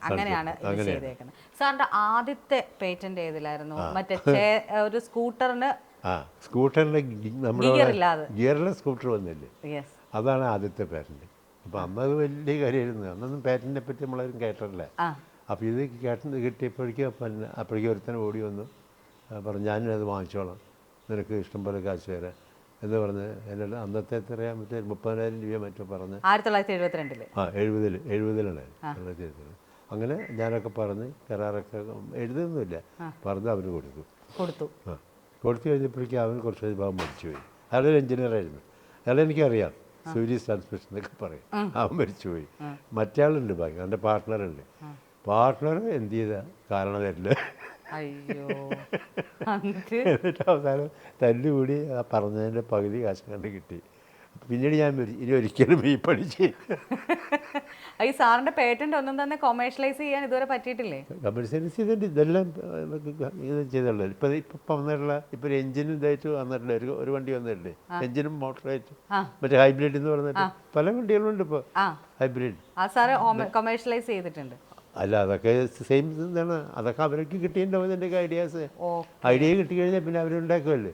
അങ്ങനെയാണ് ചെയ്തേക്കുന്നത്. സാറിന്റെ ആദ്യത്തെ പേറ്റന്റ് ഏതിലായിരുന്നു? മറ്റേ ഒരു സ്കൂട്ടറിന് നമ്മുടെ ഗിയർലെസ് സ്കൂട്ടർ വന്നില്ലേ, അതാണ് ആദ്യത്തെ പേറ്റന്റ്. അപ്പോൾ അന്നത് വലിയ കാര്യമായിരുന്നു. അന്നൊന്നും പേറ്റന്റിനെ പറ്റി നമ്മളാരും കേട്ടിട്ടില്ല. അപ്പോൾ ഇത് അപ്പോഴേക്കും ഒരുത്തന്നെ ഓടി വന്നു പറഞ്ഞു, ഞാനത് വാങ്ങിച്ചോളാം, നിനക്ക് ഇഷ്ടം പോലെ കാശ് തരാം എന്ന് പറഞ്ഞ് എന്നോട് അന്നത്തെ എത്രയാ മറ്റേ 30,000 രൂപ മറ്റോ പറഞ്ഞ് 1972 70-ലാണ്. അങ്ങനെ ഞാനൊക്കെ പറഞ്ഞ് കരാറൊക്കെ എഴുതുന്നില്ല പറഞ്ഞ് അവർ കൊടുത്തു. കൊടുത്തു കഴിഞ്ഞപ്പോഴേക്കും അവൻ കുറച്ച് വിഭാഗം മരിച്ചുപോയി. അയാളൊരു എഞ്ചിനീയറായിരുന്നു. അയാളെ എനിക്കറിയാം, സൂര്യസ് ട്രാൻസ്മിഷൻ എന്നൊക്കെ പറയും. അവൻ മരിച്ചുപോയി. മറ്റേ ബാക്കി അവൻ്റെ പാർട്ട്ണറുണ്ട്. പാർട്ട്ണർ എന്ത് ചെയ്ത കാരണം തരില്ല. എന്നിട്ട് അവസാനം തല്ലുകൂടി ആ പറഞ്ഞതിൻ്റെ പകുതി കാശ് കണ്ട് കിട്ടി. പിന്നീട് ഞാൻ ഇനി ഒരിക്കലും ഈ പണി ചെയ്യും. ഈ സാറിന്റെ പേറ്റന്റ് ഒന്നും തന്നെ കൊമേഴ്ഷ്യലൈസ് ചെയ്യാൻ ഇതുവരെ പറ്റിയിട്ടില്ലേ? കമേഴ്ഷ്യലൈസ് ചെയ്തിട്ട് ഇതെല്ലാം ഇത് ചെയ്തുള്ളത്. ഇപ്പം വന്നിട്ടുള്ള ഇപ്പം ഒരു എഞ്ചിനും ഇതായിട്ട് വന്നിട്ടില്ല. ഒരു വണ്ടി വന്നിട്ടില്ലേ, എഞ്ചിനും മോട്ടറായിട്ട്, മറ്റേ ഹൈബ്രിഡ് എന്ന് പറഞ്ഞിട്ട് പല വണ്ടികളുണ്ട് ഇപ്പോൾ ഹൈബ്രിഡ്. ആ സാറ് കൊമേഴ്ഷ്യലൈസ് ചെയ്തിട്ടുണ്ട്. അല്ല, അതൊക്കെ സെയിം എന്താണ്, അതൊക്കെ അവർക്ക് കിട്ടിയിട്ടുണ്ടാവും. എൻ്റെ ഐഡിയാസ് ഐഡിയ കിട്ടി കഴിഞ്ഞാൽ പിന്നെ അവരുണ്ടാക്കുമല്ലേ.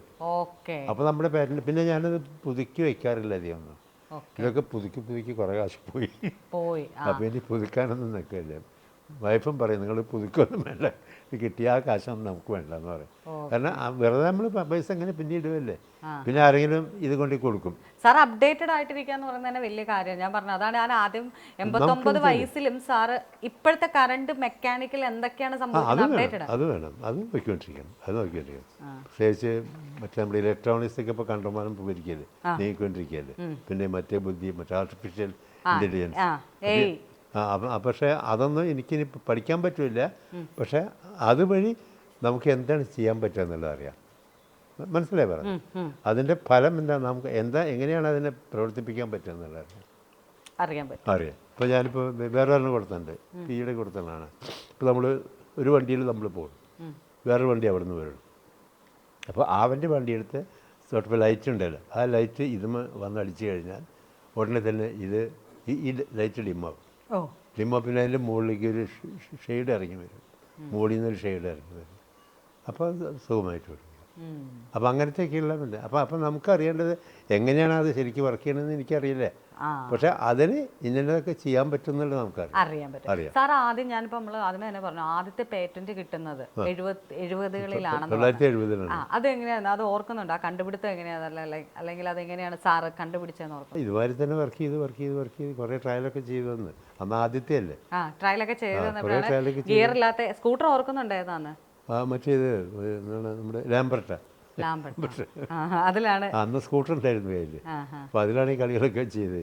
അപ്പോൾ നമ്മുടെ പേരൻ്റ് പിന്നെ ഞാനത് പുതുക്കി വയ്ക്കാറില്ല അധികം ഒന്നും. ഇതൊക്കെ പുതുക്കി കുറേ കാശ് പോയി. അപ്പോൾ ഇനി പുതുക്കാനൊന്നും നിൽക്കില്ല. വൈഫും പറയും നിങ്ങൾ പുതുക്കൊന്നും വേണ്ട, കിട്ടിയ ആ കാശൊന്നും നമുക്ക് വേണ്ടെന്ന് പറയും. കാരണം വെറുതെ നമ്മൾ പൈസ അങ്ങനെ പിന്നെ ഇടുമല്ലേ, പിന്നെ ആരെങ്കിലും ഇത് കൊണ്ട് കൊടുക്കും. സാർ അപ്ഡേറ്റഡ് ആയിട്ടിരിക്കാന്ന് പറയുന്നത് തന്നെ വലിയ കാര്യം. ഞാൻ പറഞ്ഞു, അതാണ് ഞാൻ ആദ്യം 89 വയസ്സിലും സാറ് ഇപ്പോഴത്തെ കറണ്ട് മെക്കാനിക്കൽ എന്തൊക്കെയാണ് സംഭവിക്കുന്നത് അപ്ഡേറ്റഡ്. അത് വേണം, അത് നോക്കിക്കൊണ്ടിരിക്കണം. പ്രത്യേകിച്ച് മറ്റേ നമ്മുടെ ഇലക്ട്രോണിക്സ് ഒക്കെ ഇപ്പോൾ കണ്ടമാനം പോയിരിക്കല്ലേ, നീക്കിക്കൊണ്ടിരിക്കുകയല്ലേ. പിന്നെ മറ്റേ മറ്റേ ആർട്ടിഫിഷ്യൽ ഇൻ്റലിജൻസ്. പക്ഷേ അതൊന്നും എനിക്കിനി പഠിക്കാൻ പറ്റില്ല. പക്ഷേ അതുവഴി നമുക്ക് എന്താണ് ചെയ്യാൻ പറ്റുക എന്നുള്ളത് അറിയാം. മനസ്സിലായി പറഞ്ഞു. അതിൻ്റെ ഫലം എന്താ, നമുക്ക് എങ്ങനെയാണ് അതിനെ പ്രവർത്തിപ്പിക്കാൻ പറ്റുക എന്നുള്ളത് അറിയാം. ഇപ്പോൾ ഞാനിപ്പോൾ വേറെ ഒരെണ്ണം കൊടുത്തിട്ടുണ്ട്, ഈയിടെ കൊടുത്തതാണ്. ഇപ്പോൾ നമ്മൾ ഒരു വണ്ടിയിൽ നമ്മൾ പോകും, വേറൊരു വണ്ടി അവിടെ നിന്ന് വരും. അപ്പോൾ അവൻ്റെ വണ്ടിയെടുത്ത് തൊട്ടപ്പോൾ ലൈറ്റ് ഉണ്ടല്ലോ, ആ ലൈറ്റ് ഇതും വന്നടിച്ചു കഴിഞ്ഞാൽ ഉടനെ തന്നെ ഈ ലൈറ്റ് ഡിമ്മാവും. പിന്നെ അതിൻ്റെ മുകളിലേക്ക് ഒരു ഷെയ്ഡ് ഇറങ്ങി വരും, മുകളിൽ നിന്നൊരു ഷെയ്ഡ് ഇറങ്ങി വരും. അപ്പോൾ സുഖമായിട്ട് വരും. അപ്പോൾ അങ്ങനത്തെയൊക്കെയുള്ള ഉണ്ട്. അപ്പോൾ നമുക്കറിയേണ്ടത് എങ്ങനെയാണ് അത് ശരിക്കും വർക്ക് ചെയ്യണമെന്ന് എനിക്കറിയില്ല. പക്ഷെ അതിന് ഇന്നതൊക്കെ ചെയ്യാൻ പറ്റുന്നുള്ളത് നമുക്കറിയാം. സാർ ആദ്യം ഞാനിപ്പോൾ നമ്മൾ ആദ്യമേ തന്നെ പറഞ്ഞു, ആദ്യത്തെ പേറ്റന്റ് കിട്ടുന്നത് 70-കളിലാണെന്ന്. 1970-ലാണ്. അതെങ്ങനെയാണ്, അത് ഓർക്കുന്നുണ്ട്? ആ കണ്ടുപിടുത്തം എങ്ങനെയാണ്, അല്ലെങ്കിൽ അതെങ്ങനെയാണ് സാറ് കണ്ടുപിടിച്ചതെന്ന് ഓർക്കുന്നു? ഇതുമാതിരി തന്നെ വർക്ക് ചെയ്ത് കുറേ ട്രയലൊക്കെ ചെയ്തു വന്ന്. അന്ന് ആദ്യത്തെ അല്ലേ ട്രയലൊക്കെ ചെയ്ത് ഗിയറില്ലാത്ത സ്കൂട്ടർ ഓർക്കുന്നുണ്ടായതാണ്. മറ്റേത് നമ്മുടെ ലാംബർട്ട, അതിലാണ് അന്ന് സ്കൂട്ടർ ഉണ്ടായിരുന്നു കയ്യിൽ. അപ്പോൾ അതിലാണ് ഈ കളികളൊക്കെ ചെയ്ത്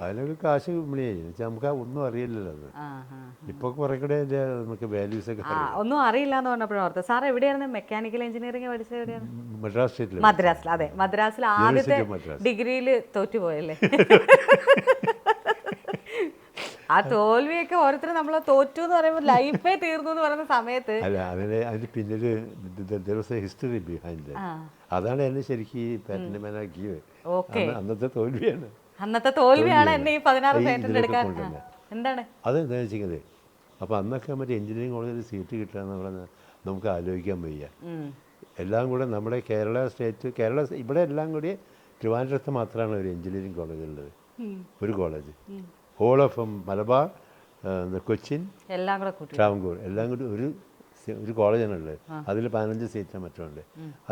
അതിനൊക്കെ കാശ് വിളിയായി. നമുക്ക് ഒന്നും അറിയില്ലല്ലോ അത്. ഇപ്പോൾ കുറേ കൂടെ നമുക്ക് വാല്യൂസ് ഒക്കെ ഒന്നും അറിയില്ല എന്ന് പറഞ്ഞപ്പോഴും ഓർത്ത്. സാർ എവിടെയായിരുന്നു മെക്കാനിക്കൽ എഞ്ചിനീയറിംഗ് പഠിച്ചത്? എവിടെയാണ്? മദ്രാസിൽ. അതെ, മദ്രാസിൽ ആദ്യത്തെ ഡിഗ്രിയിൽ തോറ്റുപോയല്ലേ? ആ തോൽവിയൊക്കെ ഓരോരുത്തർ നമ്മൾ തോറ്റു എന്ന് പറയുമ്പോൾ ലൈഫേ തീർന്നു എന്ന് പറയുന്ന സമയത്ത് അല്ല, അതിന് പിന്നിൽ ഹിസ്റ്ററി ബിഹൈൻഡ്. അതാണ് എന്നെ ശരിക്കും ഈ പാറ്റന്റ് മാനാക്കിയത്. അന്നത്തെ തോൽവിയാണ് എന്നെ ഈ 16 പേറ്റന്റ് എടുക്കാൻ. എന്താണ് അതെന്താ വെച്ചിരിക്കുന്നത്? അപ്പോൾ അന്നൊക്കെ മറ്റേ എഞ്ചിനീയറിംഗ് കോളേജിൽ സീറ്റ് കിട്ടുക എന്ന് പറഞ്ഞാൽ നമുക്ക് ആലോചിക്കാൻ വയ്യ. എല്ലാം കൂടെ നമ്മുടെ കേരള ഇവിടെ എല്ലാം കൂടി ട്രിവാൻഡ്രത്ത് മാത്രമാണ് ഒരു എഞ്ചിനീയറിംഗ് കോളേജ് ഉള്ളത്. ഒരു college whole of Malabar, Cochin, Travancore എല്ലാം കൂടി ഒരു കോളേജാണുള്ളത്. അതിൽ 15 സീറ്റാണ് മറ്റുണ്ട്.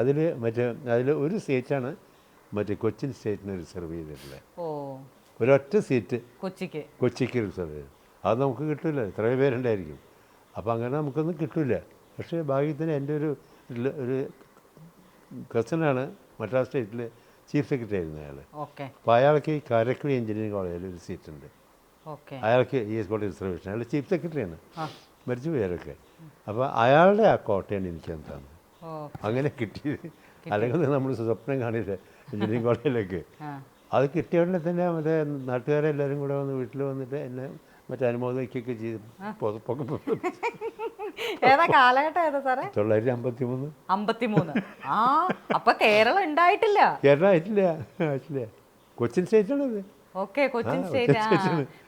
അതിൽ ഒരു സീറ്റാണ് മറ്റേ കൊച്ചിൻ സ്റ്റേറ്റിന് റിസർവ് ചെയ്തിട്ടുള്ളത്. ഒരൊറ്റ സീറ്റ് കൊച്ചിക്ക് റിസർവ് ചെയ്തു. അത് നമുക്ക് കിട്ടില്ല, എത്രയോ പേരുണ്ടായിരിക്കും. അപ്പോൾ അങ്ങനെ നമുക്കൊന്നും കിട്ടില്ല. പക്ഷേ ഭാഗ്യത്തിന് എൻ്റെ ഒരു കസിനാണ് മദ്രാസ് സ്റ്റേറ്റിൽ ചീഫ് സെക്രട്ടറി ആയിരുന്നു അയാൾ. അപ്പോൾ അയാൾക്ക് ഈ കാരക്കുടി എഞ്ചിനീയറിംഗ് കോളേജിൽ ഒരു സീറ്റുണ്ട്. അയാൾക്ക് കോളേജ് റിസർവേഷൻ. അയാൾ ചീഫ് സെക്രട്ടറിയാണ്, മരിച്ചു പോയാലൊക്കെ. അപ്പോൾ അയാളുടെ ആ കോട്ടയാണ് എനിക്ക് തന്നത്. അങ്ങനെ കിട്ടിയത്. അല്ലെങ്കിൽ നമ്മൾ സ്വപ്നം കാണില്ല എഞ്ചിനീയറിംഗ് കോളേജിലേക്ക്. അത് കിട്ടിയ ഉടനെ തന്നെ മറ്റേ നാട്ടുകാരെല്ലാവരും കൂടെ വന്ന് വീട്ടിൽ വന്നിട്ട് എന്നെ മറ്റേ അനുമോദിക്കുകയൊക്കെ ചെയ്തു. ഏതാ കാലഘട്ടം ഏതാ സാറേ? 1953. അപ്പൊ കേരളം ഉണ്ടായിട്ടില്ല. കൊച്ചിൻ സ്റ്റേറ്റാണത്. കൊച്ചിൻ സ്റ്റേറ്റ്,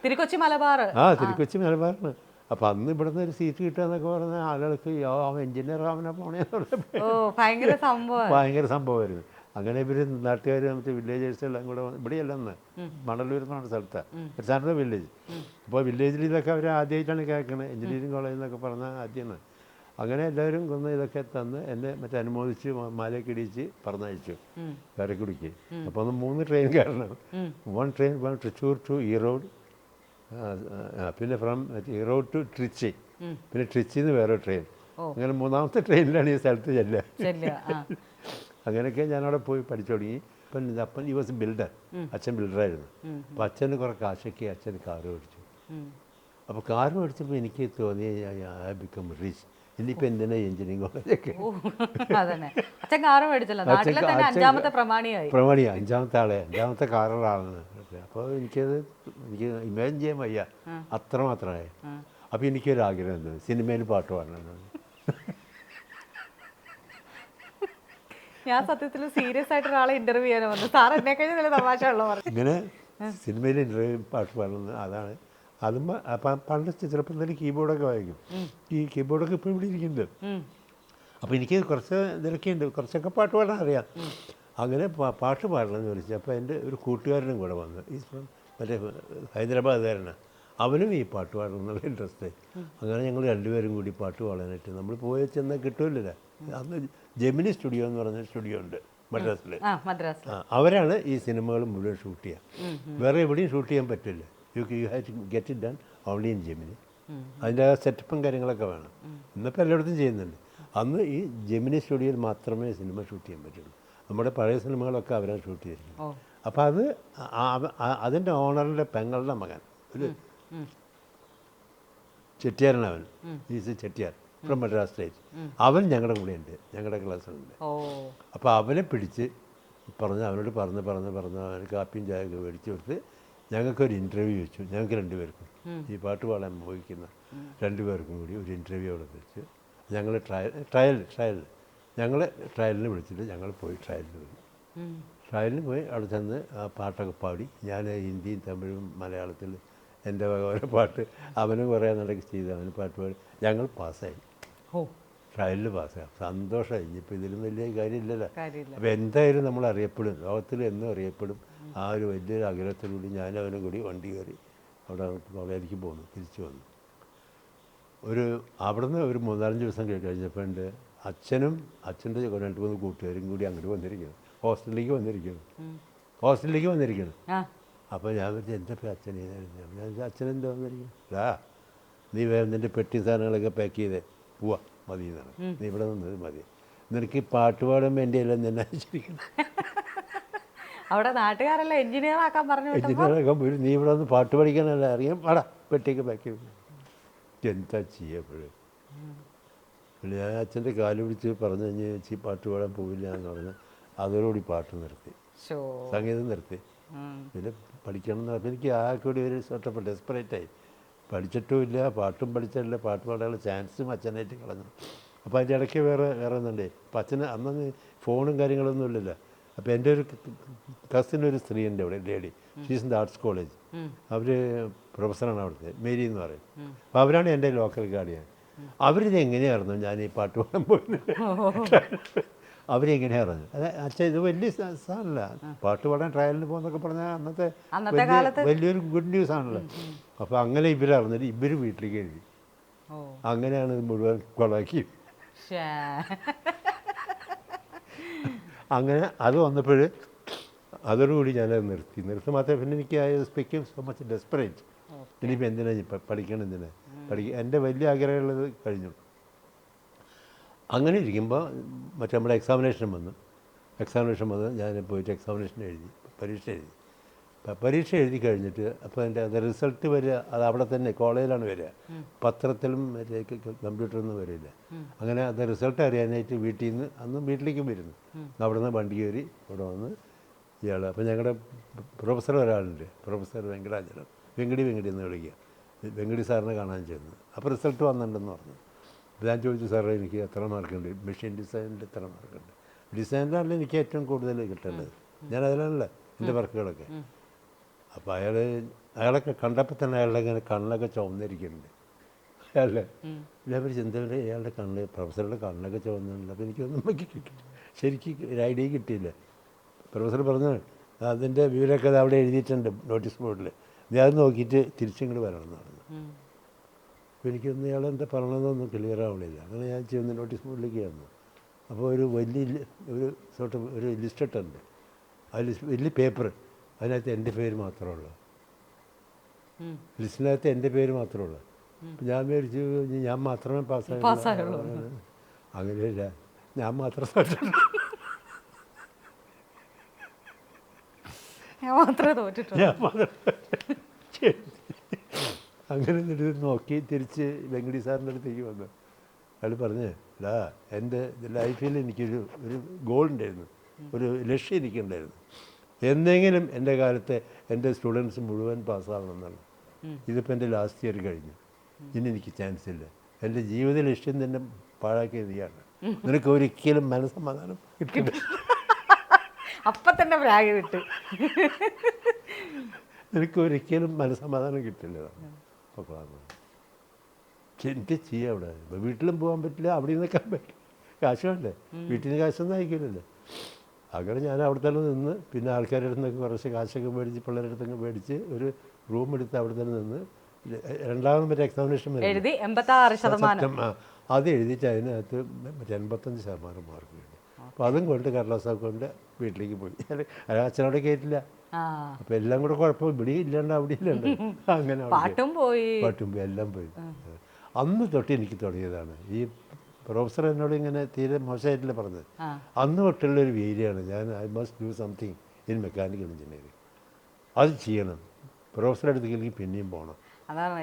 തിരുക്കൊച്ചി മലബാർ. തിരുക്കൊച്ചി മലബാറാണ്. അപ്പം അന്ന് ഇവിടുന്ന് ഒരു സീറ്റ് കിട്ടുക എന്നൊക്കെ പറഞ്ഞാൽ ആളുകൾക്ക് അവൻ എഞ്ചിനീയർ ആവനെ പോണേന്ന് പറഞ്ഞപ്പോൾ ഭയങ്കര സംഭവമായിരുന്നു. അങ്ങനെ ഇവർ നാട്ടുകാർ മറ്റേ വില്ലേജേഴ്സ് എല്ലാം കൂടെ ഇവിടെയല്ല അന്ന് മണലൂർ എന്ന് പറഞ്ഞ സ്ഥലത്താണ്, ഒരു വില്ലേജ്. അപ്പോൾ വില്ലേജിൽ ഇതൊക്കെ അവർ ആദ്യമായിട്ടാണ് കേൾക്കുന്നത്, എഞ്ചിനീയറിംഗ് കോളേജ് എന്നൊക്കെ പറഞ്ഞാൽ ആദ്യമാണ്. അങ്ങനെ എല്ലാവരും കൊന്ന് ഇതൊക്കെ തന്ന് എന്നെ മറ്റേ അനുമോദിച്ച് മാലയൊക്കെ ഇടിച്ച് പറഞ്ഞയച്ചു കാരക്കുടിക്ക്. അപ്പോൾ ഒന്ന് 3 ട്രെയിൻ കയറണം. 1 train from Thrissur to Erode, പിന്നെ ഫ്രം ഈറോഡ് ടു ട്രിച്ചി, പിന്നെ ട്രിച്ചിയിൽ നിന്ന് വേറെ ട്രെയിൻ, അങ്ങനെ 3ാമത്തെ ട്രെയിനിലാണ് ഈ സ്ഥലത്ത് ചെല്ലുക. ശരിയാ. അങ്ങനെയൊക്കെ ഞാനവിടെ പോയി പഠിച്ചു തുടങ്ങി. അപ്പം ഈ വാസ് ബിൽഡർ, അച്ഛൻ ബിൽഡറായിരുന്നു. അപ്പോൾ അച്ഛന് കുറേ കാശൊക്കെ അച്ഛൻ കാറ് മേടിച്ചു. അപ്പോൾ കാറ് മേടിച്ചപ്പോൾ എനിക്ക് തോന്നി ഐ ബിക്കം റിച്ച്, ഇനിയിപ്പോൾ എന്തിനാ എഞ്ചിനീയറിംഗ് കോളേജൊക്കെ. അതന്നെ, അച്ഛൻ കാറ് മേടിച്ചല്ലോ, നാട്ടിലെ തന്നെ 5ാമത്തെ പ്രമാണിയായി. 5ാമത്തെ ആളെ 5ാമത്തെ കാറുള്ള ആളാണ്. അപ്പോൾ എനിക്ക് ഇമാജിൻ ചെയ്യാൻ വയ്യ, അത്രമാത്രമായി. അപ്പോൾ എനിക്കൊരാഗ്രഹം തോന്നി സിനിമയിൽ പാട്ട് പാടണമെന്ന്. ഞാൻ സത്യത്തിൽ സീരിയസ് ആയിട്ട് ഒരാളെ ഇന്റർവ്യൂ ചെയ്യാൻ വന്നു. സാർ എന്നെ കഴിഞ്ഞ നല്ല തമാശ ഉള്ള പറഞ്ഞു. ഇങ്ങനെ സിനിമയിൽ ഇന്റർവ്യൂ പാട്ട് പാടുന്നത് അതാണ്. അതും അപ്പം പണ്ട് ചെറുപ്പം തന്നെ കീബോർഡൊക്കെ വായിക്കും. ഈ കീബോർഡൊക്കെ ഇപ്പോൾ ഇവിടെ ഇരിക്കുന്നുണ്ട്. അപ്പോൾ എനിക്ക് കുറച്ച് ഇതിലൊക്കെ ഉണ്ട്, കുറച്ചൊക്കെ പാട്ട് പാടാൻ അറിയാം. അങ്ങനെ പാട്ട് പാടണമെന്ന് വിളിച്ചു. അപ്പോൾ എൻ്റെ ഒരു കൂട്ടുകാരനും കൂടെ വന്നു, ഈ മറ്റേ ഹൈദരാബാദുകാരനാണ്. അവനും ഈ പാട്ട് പാടണം എന്നുള്ള ഇൻട്രസ്റ്റ്. അങ്ങനെ ഞങ്ങൾ രണ്ടുപേരും കൂടി പാട്ട് പാടാനായിട്ട് നമ്മൾ പോയി ചെന്നാൽ കിട്ടുമല്ലോ. അന്ന് ജെമിനി സ്റ്റുഡിയോ എന്ന് പറഞ്ഞ സ്റ്റുഡിയോ ഉണ്ട് മദ്രാസിൽ. അവരാണ് ഈ സിനിമകൾ മുഴുവൻ ഷൂട്ട് ചെയ്യുക. വേറെ എവിടെയും ഷൂട്ട് ചെയ്യാൻ പറ്റില്ല. You have to get it done only in Gemini. അതിൻ്റെ സെറ്റപ്പും കാര്യങ്ങളൊക്കെ വേണം. ഇന്നിപ്പോൾ എല്ലായിടത്തും ചെയ്യുന്നുണ്ട്. അന്ന് ഈ ജെമിനി സ്റ്റുഡിയോയിൽ മാത്രമേ സിനിമ ഷൂട്ട് ചെയ്യാൻ പറ്റുള്ളൂ. നമ്മുടെ പഴയ സിനിമകളൊക്കെ അവരാണ് ഷൂട്ട് ചെയ്തിരിക്കുന്നത്. അപ്പോൾ അതിൻ്റെ ഓണറിൻ്റെ പെങ്ങളുടെ മകൻ ഒരു ചെട്ടിയാരാണ് അവൻ. Is Chettiar from Madras state. അവൻ ഞങ്ങളുടെ കൂടെ ഉണ്ട്, ഞങ്ങളുടെ ക്ലാസ്സിലുണ്ട്. അപ്പോൾ അവനെ പിടിച്ച് അവനോട് പറഞ്ഞ് അവന് കാപ്പിയും ചായയൊക്കെ മേടിച്ച് കൊടുത്ത് ഞങ്ങൾക്കൊരു ഇൻ്റർവ്യൂ വെച്ചു. ഞങ്ങൾക്ക് രണ്ടുപേർക്കും, ഈ പാട്ട് പാടാൻ മോഹിക്കുന്ന രണ്ടുപേർക്കും കൂടി ഒരു ഇൻ്റർവ്യൂ അവിടെ വെച്ച് ഞങ്ങൾ ട്രയലിന് വിളിച്ചിട്ട് ഞങ്ങൾ പോയി ട്രയലിന് പോയി അവിടെ ചെന്ന് ആ പാട്ടൊക്കെ പാടി. ഞാൻ ഹിന്ദിയും തമിഴും മലയാളത്തിൽ എൻ്റെ വക ഓരോ പാട്ട് അവനും കുറേ നടക്കി ചെയ്ത് അവന് പാട്ട് പാടി ഞങ്ങൾ പാസ്സായി. ട്രയലിൽ പാസ്സായി. സന്തോഷമായി. ഇനിയിപ്പോൾ ഇതിലും വലിയ കാര്യമില്ലല്ലോ. അപ്പോൾ എന്തായാലും നമ്മൾ അറിയപ്പെടും, ലോകത്തിൽ എന്നും അറിയപ്പെടും. ആ ഒരു വലിയൊരു ആഗ്രഹത്തിലൂടെ ഞാൻ അവനും കൂടി വണ്ടി കയറി അവിടെ കോളേജിലേക്ക് പോന്നു, തിരിച്ചു വന്നു. അവിടുന്ന് ഒരു 3-4 ദിവസം കഴിഞ്ഞപ്പോൾ എൻ്റെ അച്ഛനും അച്ഛൻ്റെ 2-3 കൂട്ടുകാരും കൂടി അങ്ങോട്ട് വന്നിരിക്കുന്നു, ഹോസ്റ്റലിലേക്ക് വന്നിരിക്കുന്നു. അപ്പോൾ ഞാൻ വിളിച്ചു എന്താ അച്ഛനെ, ഞാൻ അച്ഛനെന്താ വന്നിരിക്കുന്നു, നീ വേറെ നിൻ്റെ പെട്ടി സാധനങ്ങളൊക്കെ പാക്ക് ചെയ്തേ പോവാ മതി എന്നാണ്, നീ ഇവിടെ നിന്നത് മതി, നിനക്ക് പാട്ട് പാടുമ്പോൾ എൻ്റെ എല്ലാം തന്നെ അയച്ചിരിക്കുന്നു. അവിടെ നാട്ടുകാരല്ല എഞ്ചിനീയറാക്കാൻ പറഞ്ഞു, വരും, നീ ഇവിടെ വന്ന് പാട്ട് പഠിക്കാനല്ല അറിയാം, പാടാ പെട്ടിയൊക്കെ പാക്ക് ചെയ്തു. എന്താ ചെയ്യപ്പോഴും ഞാൻ അച്ഛൻ്റെ കാല് പിടിച്ച് പറഞ്ഞു കഴിഞ്ഞ് ചേച്ചി പാട്ട് പാടാൻ പോവില്ല എന്ന് പറഞ്ഞ് അതോടുകൂടി പാട്ട് നിർത്തി, സംഗീതം നിർത്തി. പിന്നെ പഠിക്കണം എന്ന് പറഞ്ഞാൽ എനിക്ക് ആ കൂടി ഒരു സ്വട്ടപ്പോൾ ഡെസ്പറേറ്റായി. പഠിച്ചിട്ടും ഇല്ല, പാട്ടും പഠിച്ചിട്ടില്ല, പാട്ട് പാടാനുള്ള ചാൻസും അച്ഛനായിട്ട് കളഞ്ഞു. അപ്പോൾ അതിൻ്റെ ഇടയ്ക്ക് വേറെ ഒന്നുണ്ടേ. അപ്പം അച്ഛന് അന്നൊന്നും ഫോണും കാര്യങ്ങളൊന്നും ഇല്ലല്ലോ. അപ്പോൾ എൻ്റെ ഒരു കസിനൊരു സ്ത്രീ ഉണ്ട് അവിടെ, lady, she's in the arts college. അവർ പ്രൊഫസറാണ് അവിടുത്തെ, മേരി എന്ന് പറയും. അപ്പോൾ അവരാണ് എൻ്റെ ലോക്കൽ ഗാർഡിയൻ. അവരിത് എങ്ങനെയായിരുന്നു ഞാൻ ഈ പാട്ട് പാടാൻ പോയിരുന്നത്, അവരെങ്ങനെയാണ് പറഞ്ഞത്. അത് അച്ഛൻ ഇത് വലിയ സാധനമല്ല, പാട്ട് പാടാൻ ട്രയലിന് പോകുന്നൊക്കെ പറഞ്ഞാൽ അന്നത്തെ വലിയൊരു ഗുഡ് ന്യൂസ് ആണല്ലോ. അപ്പോൾ അങ്ങനെ ഇവരറിഞ്ഞിട്ട് ഇവർ വീട്ടിലേക്ക് എഴുതി. അങ്ങനെയാണ് ഇത് മുഴുവൻ കൊളാക്കി. അങ്ങനെ അത് വന്നപ്പോൾ അതോടുകൂടി ഞാനത് നിർത്തി മാത്രമേ. പിന്നെ എനിക്ക് സ്പീക്കിംഗ് സോ മച്ച് ഡെസ്പറേറ്റ്. ഇനിയിപ്പോൾ എന്തിനാണ് പഠിക്കണം, എൻ്റെ വലിയ ആഗ്രഹമുള്ളത് കഴിഞ്ഞു. അങ്ങനെ ഇരിക്കുമ്പോൾ നമ്മുടെ എക്സാമിനേഷൻ വന്നു ഞാൻ പോയിട്ട് എക്സാമിനേഷൻ എഴുതി, പരീക്ഷ എഴുതി കഴിഞ്ഞിട്ട് അപ്പോൾ അത് റിസൾട്ട് വരിക, അത് അവിടെ തന്നെ കോളേജിലാണ് വരിക, പത്രത്തിലും മറ്റേ കമ്പ്യൂട്ടറൊന്നും വരില്ല. അങ്ങനെ അത് റിസൾട്ട് അറിയാനായിട്ട് വീട്ടിലേക്കും വരുന്നു. അവിടെ നിന്ന് വണ്ടി കയറി ഇവിടെ വന്ന് ഇയാൾ, അപ്പോൾ ഞങ്ങളുടെ പ്രൊഫസർ ഒരാളുണ്ട്, പ്രൊഫസർ വെങ്കടാചലം, വെങ്കടി എന്ന് വിളിക്കുക, വെങ്കടി സാറിനെ കാണാൻ ചെന്നു. അപ്പോൾ റിസൾട്ട് വന്നിട്ടുണ്ടെന്ന് പറഞ്ഞു. അപ്പോൾ ഞാൻ ചോദിച്ചു, സാറേ എനിക്ക് എത്ര മാർക്കുണ്ട്, മെഷീൻ ഡിസൈനിൽ എത്ര മാർക്കുണ്ട്? ഡിസൈനിലാണല്ലോ എനിക്ക് ഏറ്റവും കൂടുതൽ കിട്ടേണ്ടത്, ഞാൻ അതിലാണല്ലോ എൻ്റെ വർക്കുകളൊക്കെ. അപ്പോൾ അയാളൊക്കെ കണ്ടപ്പോൾ തന്നെ അയാളുടെ ഇങ്ങനെ കണ്ണൊക്കെ ചുവന്നിരിക്കുന്നുണ്ട്. അയാളുടെ എല്ലാവരും ചിന്തയുടെ അയാളുടെ പ്രൊഫസറുടെ കണ്ണൊക്കെ ചുവന്നുണ്ട്. അപ്പോൾ എനിക്കൊന്നും ശരിക്കും ഒരു ഐഡിയ കിട്ടിയില്ല. പ്രൊഫസർ പറഞ്ഞു, അതിൻ്റെ വിവരമൊക്കെ അത് അവിടെ എഴുതിയിട്ടുണ്ട് നോട്ടീസ് ബോർഡിൽ, നീ അത് നോക്കിയിട്ട് തിരിച്ചിങ്ങോട്ട് വരണമെന്ന് പറഞ്ഞു. അപ്പോൾ എനിക്കൊന്നും ഇയാൾ എന്താ പറയണതൊന്നും ക്ലിയർ ആവണില്ല. അങ്ങനെ ഞാൻ ചെയ്യുന്ന നോട്ടീസ് ബോർഡിലേക്ക് വന്നു. അപ്പോൾ ഒരു ഒരു ലിസ്റ്റ് ഇട്ടുണ്ട്, ആ വലിയ പേപ്പർ, അതിനകത്ത് എൻ്റെ പേര് മാത്രമേ ഉള്ളൂ, ലിസ്റ്റിനകത്ത് എൻ്റെ പേര് മാത്രമേ ഉള്ളൂ. ഞാൻ വിചാരിച്ചു ഇനി ഞാൻ മാത്രമേ പാസ്സായുള്ളൂ. അങ്ങനെയല്ല, ഞാൻ മാത്രം തോറ്റിട്ടുള്ളൂ. ഞാൻ മാത്രമേ തോറ്റിട്ടുള്ളൂ. ഞാൻ മാത്രം അങ്ങനെ എന്നിട്ട് നോക്കി തിരിച്ച് വെങ്കടി സാറിൻ്റെ അടുത്തേക്ക് വന്നു. അയാൾ പറഞ്ഞ്, എടാ എൻ്റെ ലൈഫിൽ എനിക്കൊരു ഗോൾ ഉണ്ടായിരുന്നു, ഒരു ലക്ഷ്യം എനിക്കുണ്ടായിരുന്നു. എന്തെങ്കിലും എൻ്റെ കാലത്തെ എൻ്റെ സ്റ്റുഡൻസ് മുഴുവൻ പാസ്സാവണമെന്നാണ്. ഇതിപ്പോൾ എൻ്റെ ലാസ്റ്റ് ഇയർ കഴിഞ്ഞു, ഇനി എനിക്ക് ചാൻസ് ഇല്ല. എൻ്റെ ജീവിത ലക്ഷ്യം തന്നെ പാഴാക്കിയത് നീയാണ്. നിനക്ക് ഒരിക്കലും മനസ്സമാധാനം കിട്ടില്ല. അപ്പം തന്നെ പ്രാഗ് വിട്ട്. നിനക്ക് ഒരിക്കലും മനസ്സമാധാനം കിട്ടില്ല. അപ്പോൾ എന്ത് ചെയ്യാം അവിടെ? ഇപ്പോൾ വീട്ടിലും പോകാൻ പറ്റില്ല, അവിടെ നിന്നൊക്കെ കാശ് വേണ്ടേ? വീട്ടിൽ നിന്ന് കാശൊന്നും അയക്കില്ലല്ലോ. അങ്ങനെ ഞാൻ അവിടെ തന്നെ നിന്ന് പിന്നെ ആൾക്കാരുടെ അടുത്തൊക്കെ കുറച്ച് കാശൊക്കെ മേടിച്ച് പിള്ളേരുടെ അടുത്തൊക്കെ മേടിച്ച് ഒരു റൂം എടുത്ത് അവിടെ തന്നെ നിന്ന് രണ്ടാമത് മറ്റേ എക്സാമിനേഷൻ എഴുതി 86%. അത് എഴുതിയിട്ട് അതിനകത്ത് മറ്റേ 85% മാർക്ക് കിട്ടി. അപ്പോൾ അതും കൊണ്ട് കടലാസൊക്കെ കൊണ്ട് വീട്ടിലേക്ക് പോയി. അച്ഛനോടെ കേട്ടില്ല. അപ്പോൾ എല്ലാം കൂടെ കുഴപ്പം, ഇവിടെ ഇല്ലാണ്ട് അവിടെ ഇല്ലാണ്ട് അങ്ങനെ പാട്ടും പോയി എല്ലാം പോയി. അന്ന് തൊട്ട് എനിക്ക് തുടങ്ങിയതാണ് ഈ പ്രൊഫസർ എന്നോട് ഇങ്ങനെ തീരെ മോശമായിട്ടില്ല പറഞ്ഞത്. അന്ന് തൊട്ടുള്ളൊരു വീര്യാണ് ഞാൻ I must do something in mechanical engineering. അത് ചെയ്യണം. പ്രൊഫസറുടെ അടുത്തേക്ക് പിന്നെയും പോകണം. അതാണ്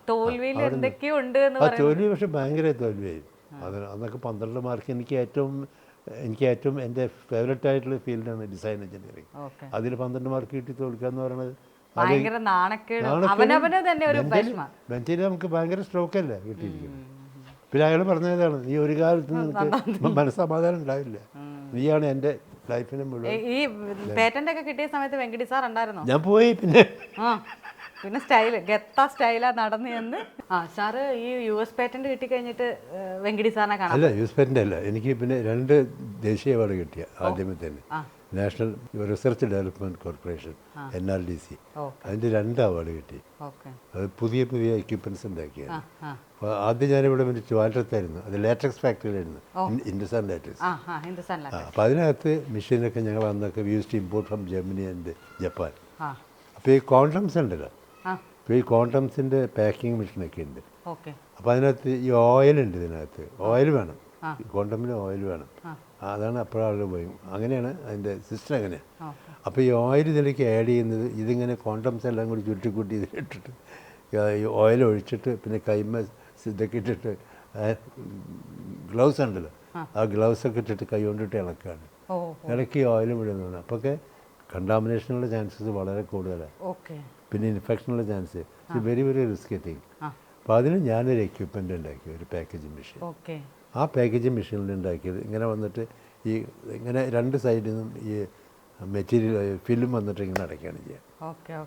തോൽവിയിൽ എന്തൊക്കെയോ ഉണ്ട് എന്ന് ആ തോൽവി പക്ഷെ ഭയങ്കര തോൽവിയായി. അന്നൊക്കെ 12 മാർക്ക് എനിക്ക് ഏറ്റവും എൻ്റെ ഫേവറേറ്റ് ആയിട്ടുള്ള ഫീൽഡാണ് ഡിസൈൻ എഞ്ചിനീയറിങ്. അതിൽ 12 മാർക്ക് കിട്ടി തോൽക്കുക എന്ന് പറയുന്നത് മെന്റലി നമുക്ക് ഭയങ്കര സ്ട്രോക്കല്ലേ കിട്ടിയിരിക്കുന്നത്. പിന്നെ അയാൾ പറഞ്ഞതാണ്, നീ ഒരു കാലത്ത് നിനക്ക് മനസ്സമാധാനം ഉണ്ടാവില്ല, നീയാണ് എൻ്റെ ലൈഫിനെ മുഴുവൻ. ഈ പേറ്റന്റ് ഒക്കെ കിട്ടിയ സമയത്ത് വെങ്കടി സാർ ഉണ്ടായിരുന്നോ? ഞാൻ പോയി പിന്നെ സ്റ്റൈലാ നടന്നു എന്ന്. സാറ് ഈ US പേറ്റന്റ് കിട്ടി കഴിഞ്ഞിട്ട് വെങ്കടി സാറിനെ കാണാം? അല്ല, US പേറ്റന്റ് അല്ല, എനിക്ക് പിന്നെ 2 ദേശീയ അവാർഡ് കിട്ടിയ. ആദ്യമേ തന്നെ national research development corporation NRDC, അതിൻ്റെ 2 അവാർഡ് കിട്ടി. അത് പുതിയ എക്യുപ്മെൻറ്റ്സ് ഉണ്ടാക്കിയത്. അപ്പോൾ ആദ്യം ഞാനിവിടെ വേണ്ടി ട്രിവാൻഡ്രത്തായിരുന്നു, അത് ലാറ്റക്സ് ഫാക്ടറിയിലായിരുന്നു, ഹിന്ദുസ്ഥാൻ ലാറ്റക്സ്. അപ്പോൾ അതിനകത്ത് മെഷീനൊക്കെ ഞങ്ങൾ അന്നൊക്കെ use to import from Germany and Japan. അപ്പോൾ ഈ ക്വാണ്ടംസ് ഉണ്ടല്ലോ, അപ്പോൾ ഈ ക്വാണ്ടംസിൻ്റെ പാക്കിംഗ് മെഷീനൊക്കെ ഉണ്ട്. അപ്പോൾ അതിനകത്ത് ഈ ഓയിലുണ്ട്, ഇതിനകത്ത് ഓയിൽ വേണം, ക്വാണ്ടമിന് ഓയിൽ വേണം. അതാണ് അപ്പോഴാളുകൾ പോയും. അങ്ങനെയാണ് അതിൻ്റെ സിസ്റ്റം അങ്ങനെയാണ്. അപ്പോൾ ഈ ഓയിൽ ഇതിലേക്ക് ആഡ് ചെയ്യുന്നത്, ഇതിങ്ങനെ ക്വാണ്ടംസ് എല്ലാം കൂടി ചുരുട്ടിക്കൂട്ടി ഇതിലിട്ടിട്ട് ഈ ഓയിൽ ഒഴിച്ചിട്ട് പിന്നെ കൈമ ഇതൊക്കെ ഇട്ടിട്ട് ഗ്ലൗസ് ഉണ്ടല്ലോ, ആ ഗ്ലൗസൊക്കെ ഇട്ടിട്ട് കൈ കൊണ്ടിട്ട് ഇളക്കാണ്. ഇളക്കി ഓയിൽ വിടുന്നതാണ്. അപ്പോഴൊക്കെ കണ്ടാമിനേഷനുള്ള ചാൻസസ് വളരെ കൂടുതലാണ്. പിന്നെ ഇൻഫെക്ഷനുള്ള ചാൻസ് വെരി റിസ്കി തിങ്. അപ്പോൾ അതിന് ഞാനൊരു എക്യുപ്മെൻ്റ് ഉണ്ടാക്കി, ഒരു പാക്കേജിങ് മെഷീൻ. ആ പാക്കേജിങ് മെഷീനിൽ ഉണ്ടാക്കിയത് ഇങ്ങനെ വന്നിട്ട് ഇങ്ങനെ 2 സൈഡിൽ നിന്നും ഈ മെറ്റീരിയൽ ഫിലിം വന്നിട്ട് ഇങ്ങനെ അടയ്ക്കുകയാണ് ചെയ്യുക.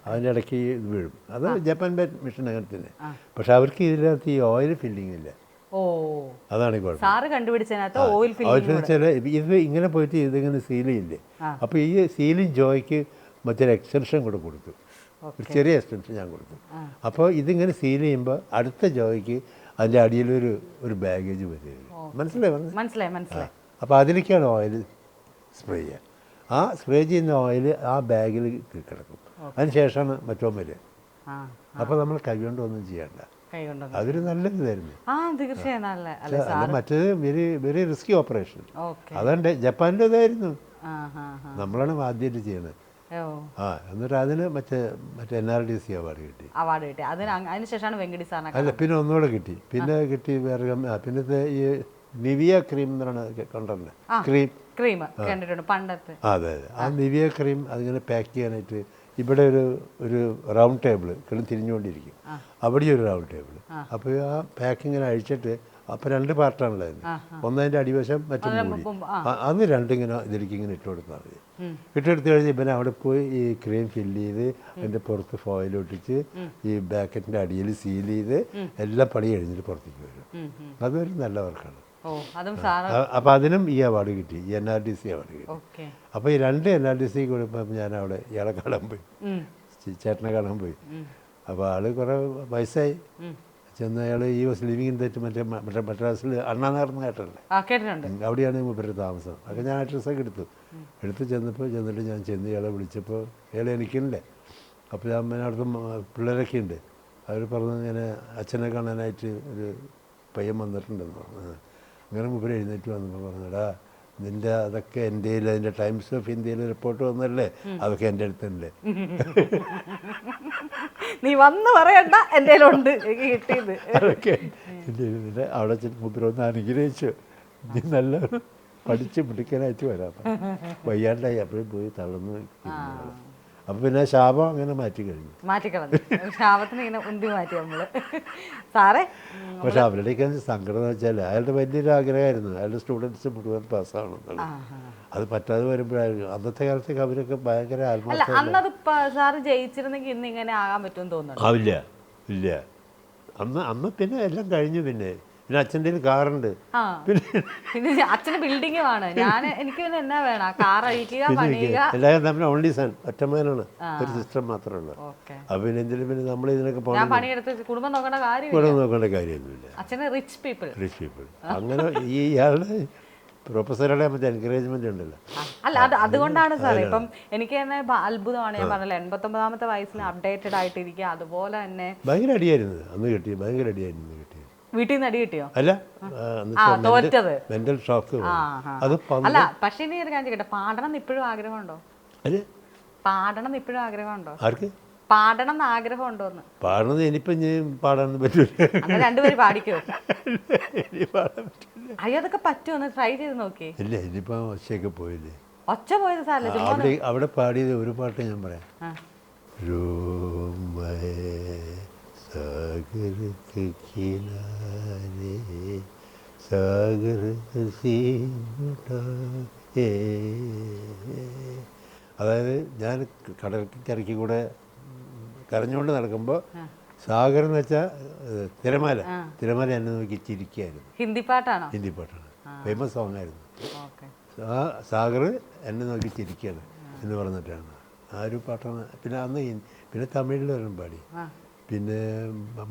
അതിൻ്റെ ഇടയ്ക്ക് ഇത് വീഴും. അത് ജപ്പാൻ മെഷീൻ അങ്ങനെ തന്നെ. പക്ഷെ അവർക്ക് ഇതിനകത്ത് ഈ ഓയിൽ ഫില്ലിംഗ് ഇല്ല. അതാണ് കുഴപ്പം. ഇത് ഇങ്ങനെ പോയിട്ട് ഇതിങ്ങനെ സീൽ ചെയ്യില്ലേ. അപ്പോൾ ഈ സീലിംഗ് ജോയ്ക്ക് മറ്റൊരു എക്സ്റ്റൻഷൻ കൂടെ കൊടുത്തു, ഒരു ചെറിയ എക്സ്റ്റൻഷൻ ഞാൻ കൊടുത്തു. അപ്പോൾ ഇതിങ്ങനെ സീൽ ചെയ്യുമ്പോൾ അടുത്ത ജോയ്ക്ക് അതിൻ്റെ അടിയിലൊരു ബാഗേജ് വരികയാണ്. മനസ്സിലായി. അപ്പോൾ അതിലേക്കാണ് ഓയിൽ സ്പ്രേ ചെയ്യുക. ആ സ്പ്രേ ചെയ്യുന്ന ഓയിൽ ആ ബാഗിൽ കിടക്കും. അതിന് ശേഷമാണ് മറ്റോ വരിക. അപ്പോൾ നമ്മൾ കൈകൊണ്ട് ഒന്നും ചെയ്യണ്ട. അതൊരു നല്ല ഇതായിരുന്നു. മറ്റേത് വെരി റിസ്കി ഓപ്പറേഷൻ. അതുകൊണ്ട് ജപ്പാനിൻ്റെ ഇതായിരുന്നു, നമ്മളാണ് ആദ്യമായിട്ട് ചെയ്യുന്നത്. എന്നിട്ട് അതിന് മറ്റേ NRDC അവാർഡ് കിട്ടി. അല്ല, പിന്നെ ഒന്നുകൂടെ കിട്ടി. പിന്നെ കിട്ടി വേറെ പിന്നത്തെ ഈ നിവിയ ക്രീം എന്ന് പറയുന്നത് കണ്ടല്ലേ, ക്രീം. അതെ, ആ നിവിയ ക്രീം അതിങ്ങനെ പാക്ക് ചെയ്യാനായിട്ട് ഇവിടെ ഒരു റൗണ്ട് ടേബിൾ തിരിഞ്ഞുകൊണ്ടിരിക്കും, അവിടെ ഒരു റൗണ്ട് ടേബിൾ. അപ്പോൾ ആ പാക്കിങ്ങനെ അഴിച്ചിട്ട്, അപ്പോൾ 2 പാർട്ടാണല്ലോ അതിന്. ഒന്നതിൻ്റെ അടിവശം മറ്റു മൂടി, അന്ന് 2 ഇങ്ങനെ ഇതിലേക്ക് ഇങ്ങനെ ഇട്ട് കൊടുത്താൽ മതി. ഇട്ടെടുത്ത് കഴിഞ്ഞ് പിന്നെ അവിടെ പോയി ഈ ക്രീം ഫില്ല് ചെയ്ത് അതിൻ്റെ പുറത്ത് ഫോയിൽ ഒട്ടിച്ച് ഈ ബാക്കറ്റിൻ്റെ അടിയിൽ സീൽ ചെയ്ത് എല്ലാം പണി കഴിഞ്ഞിട്ട് പുറത്തേക്ക് വരും. അതൊരു നല്ല വർക്കാണ്. അപ്പോൾ അതിനും ഈ അവാർഡ് കിട്ടി, ഈ NRDC അവാർഡ് കിട്ടി. അപ്പോൾ ഈ 2 NRDC കൊടുക്കുമ്പോൾ ഞാൻ അവിടെ ഇയാളെ കാണാൻ പോയി, ചേട്ടനെ കാണാൻ പോയി. അപ്പോൾ ആൾ കുറേ വയസ്സായി. ചെന്ന് അയാൾ ഈ വാസ് ലിവിങ് ഇൻ ദറ്റ് മറ്റേ മദ്രാസിൽ അണ്ണാനഗർന്ന് കേട്ടല്ലേ, അവിടെയാണ് ഇവരുടെ താമസം. അപ്പോൾ ഞാൻ അഡ്രസ്സൊക്കെ എടുത്ത് ചെന്നിട്ട് ഞാൻ ചെന്ന് ഇയാളെ വിളിച്ചപ്പോൾ ഇയാളെ എനിക്കില്ലേ. അപ്പോൾ ഞാൻ അവിടുത്തെ പിള്ളേരൊക്കെ ഉണ്ട്. അവർ പറഞ്ഞു ഇങ്ങനെ അച്ഛനെ കാണാനായിട്ട് ഒരു പയ്യൻ വന്നിട്ടുണ്ടെന്ന് പറഞ്ഞു. അങ്ങനെ മുമ്പ് എഴുന്നേറ്റ് വന്നപ്പോൾ പറഞ്ഞു, എടാ നിൻ്റെ അതൊക്കെ എൻ്റെ അതിൻ്റെ ടൈംസ് ഓഫ് ഇന്ത്യയിൽ റിപ്പോർട്ട് വന്നല്ലേ, അതൊക്കെ എൻ്റെ അടുത്തുണ്ട്. നീ വന്ന് പറയണ്ട, എൻ്റെ ഉണ്ട് കിട്ടിയത്. അതൊക്കെ എൻ്റെ അവിടെ മുദ്രൊന്ന് അനുഗ്രഹിച്ചു, നീ നല്ല പഠിച്ച് മിടുക്കനായിട്ട് വരാം. വയ്യാണ്ടായി അപ്പോഴും പോയി തളർന്ന്. അപ്പം പിന്നെ ശാപം അങ്ങനെ മാറ്റിക്കളഞ്ഞു. ശാപത്തിന് ഇങ്ങനെ ഉന്തി മാറ്റി നമ്മള്. സാറേ പക്ഷെ അവരുടെയൊക്കെ സങ്കടം എന്ന് വെച്ചാൽ അയാളുടെ വലിയൊരു ആഗ്രഹമായിരുന്നു അയാളുടെ സ്റ്റുഡൻസ് മുഴുവൻ പാസ്സാവണം. അത് പറ്റാതെ വരുമ്പോഴായിരുന്നു. അന്നത്തെ കാലത്തേക്ക് അവരൊക്കെ ഭയങ്കര അല്ല, അന്നത് സാറ് ജയിച്ചിരുന്നെങ്കിൽ ഇന്ന് ഇങ്ങനെ ആകാൻ പറ്റുമെന്ന് തോന്നുന്നു. ആവില്ല, ഇല്ല. അന്ന് പിന്നെ എല്ലാം കഴിഞ്ഞു. പിന്നെ അച്ഛൻ്റെ കാറുണ്ട്. പിന്നെ അച്ഛന് ബിൽഡിംഗ് ആണ്. എനിക്ക് പിന്നെ എന്നാ വേണം, കാർ അഴിക്കുക, പണിയുക. എല്ലാവരും തമ്മിൽ ഓൺലി സൺ, ഒറ്റമാനാണ്, ഒരു സിസ്റ്റം മാത്രമേ ഉള്ളൂ. അപ്പൊ പിന്നെ എന്തെങ്കിലും പിന്നെ നമ്മൾ ഇതിനൊക്കെ പണിയെടുത്ത് കുടുംബം നോക്കേണ്ട കാര്യമൊന്നുമില്ല. അച്ഛന് റിച്ച് പീപ്പിൾ. അങ്ങനെ ഈ ഇയാളുടെ പ്രൊഫസറുടെ മറ്റേ എൻകറേജ്മെന്റ് ഉണ്ടല്ലോ. അല്ല, അതുകൊണ്ടാണ് സാർ ഇപ്പം എനിക്ക് തന്നെ അത്ഭുതമാണ്. ഞാൻ പറഞ്ഞല്ലോ 89ാമത്തെ വയസ്സിൽ അപ്ഡേറ്റഡ് ആയിട്ടിരിക്കുക. അതുപോലെ തന്നെ ഭയങ്കര അടിയായിരുന്നു അന്ന് കിട്ടിയത്, ഭയങ്കര അടിയായിരുന്നു കിട്ടിയത്. വീട്ടിൽ നിന്ന് അടി കിട്ടിയോ? അല്ല, തോറ്റത് മെന്റൽ ഷോക്ക്. അല്ല, പക്ഷെ ഇനി ഒരു കാര്യം കേട്ടോ, പാടണം ഇപ്പോഴും ആഗ്രഹമുണ്ടോ? പാടണം ഇപ്പോഴും ആഗ്രഹമുണ്ടോ? ആർക്ക് പാടണം എന്ന് ആഗ്രഹമുണ്ടോന്ന്? പാടണത് ഇനിയിപ്പം ഞാൻ പാടാനൊന്നും പറ്റൂല. രണ്ടുപേരും പാടിക്കോ? അയ്യോ, അതൊക്കെ പറ്റുമോ? ട്രൈ ചെയ്ത് നോക്കി. ഇല്ല, ഇനിയിപ്പോ ഒച്ചയൊക്കെ പോയില്ലേ. ഒച്ച പോയത് സാറല്ലേ. അവിടെ പാടിയത് ഒരു പാട്ട് ഞാൻ പറയാം. सागर के किनारे सागर हसी उठाए. അതായത് ഞാൻ കരയ്ക്ക് കൂടെ കരഞ്ഞുകൊണ്ട് നടക്കുമ്പോൾ സാഗർ എന്ന് വെച്ചാൽ തിരമാല എന്നെ നോക്കി ചിരിക്കുകയായിരുന്നു. ഹിന്ദി പാട്ടാണ്, ഫേമസ് സോങ് ആയിരുന്നു. സാഗർ എന്നെ നോക്കി ചിരിക്കുകയാണ് എന്ന് പറഞ്ഞിട്ടാണ് ആ ഒരു പാട്ടാണ്. പിന്നെ അന്ന് പിന്നെ തമിഴിൽ വരണം പാടി, പിന്നെ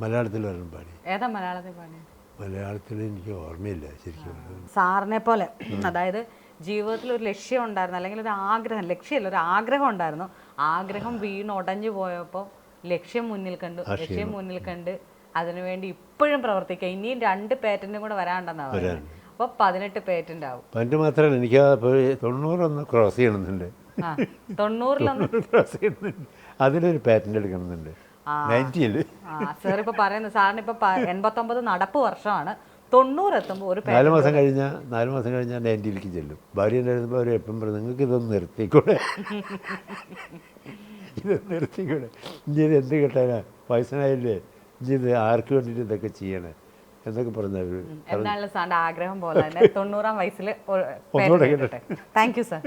മലയാളത്തിൽ വരണം പാടി. ഏതാ മലയാളത്തിൽ പാടി? മലയാളത്തിൽ എനിക്ക് ഓർമ്മയില്ല ശരിക്കും. സാറിനെ പോലെ അതായത് ജീവിതത്തിൽ ഒരു ലക്ഷ്യം ഉണ്ടായിരുന്നു, അല്ലെങ്കിൽ ഒരു ആഗ്രഹം, ലക്ഷ്യമല്ല ഒരു ആഗ്രഹം ഉണ്ടായിരുന്നു. ആഗ്രഹം വീണുടഞ്ഞു പോയപ്പോൾ ലക്ഷ്യം മുന്നിൽ കണ്ട് അതിനുവേണ്ടി ഇപ്പോഴും പ്രവർത്തിക്കുക. ഇനിയും 2 പേറ്റന്റും കൂടെ വരാണ്ടെന്നാണ് പറയുന്നത്. അപ്പോൾ 18 പേറ്റന്റ് ആവും. 18 മാത്രമല്ല, എനിക്ക് 90 ക്രോസ് ചെയ്യണമെന്നുണ്ട്. 90 ക്രോസ് ചെയ്യുന്നുണ്ട്. അതിലൊരു പാറ്റന്റ് എടുക്കണമെന്നുണ്ട്. സാർ ഇപ്പൊ പറയുന്നത് സാറിന് ഇപ്പൊ 89 നടപ്പ് വർഷമാണ്. 90 എത്തുമ്പോൾ ഒരു 4 മാസം കഴിഞ്ഞാൽ 90ലേക്ക് ചെല്ലും. ഭാര്യ ഉണ്ടായിരുന്നപ്പോൾ അവർ എപ്പം പറഞ്ഞു, നിങ്ങൾക്ക് ഇതൊന്ന് നിർത്തിക്കൂടെ, ഇനി ഇത് എന്ത് കിട്ടാനാ, വയസ്സനായില്ലേ, ഇനി ഇത് ആർക്ക് വേണ്ടിയിട്ട് ഇതൊക്കെ ചെയ്യണേ എന്നൊക്കെ പറഞ്ഞവർ. എന്നാലും സാറിന്റെ ആഗ്രഹം പോലെ തന്നെ 90ാം വയസ്സിൽ താങ്ക് യു സാർ.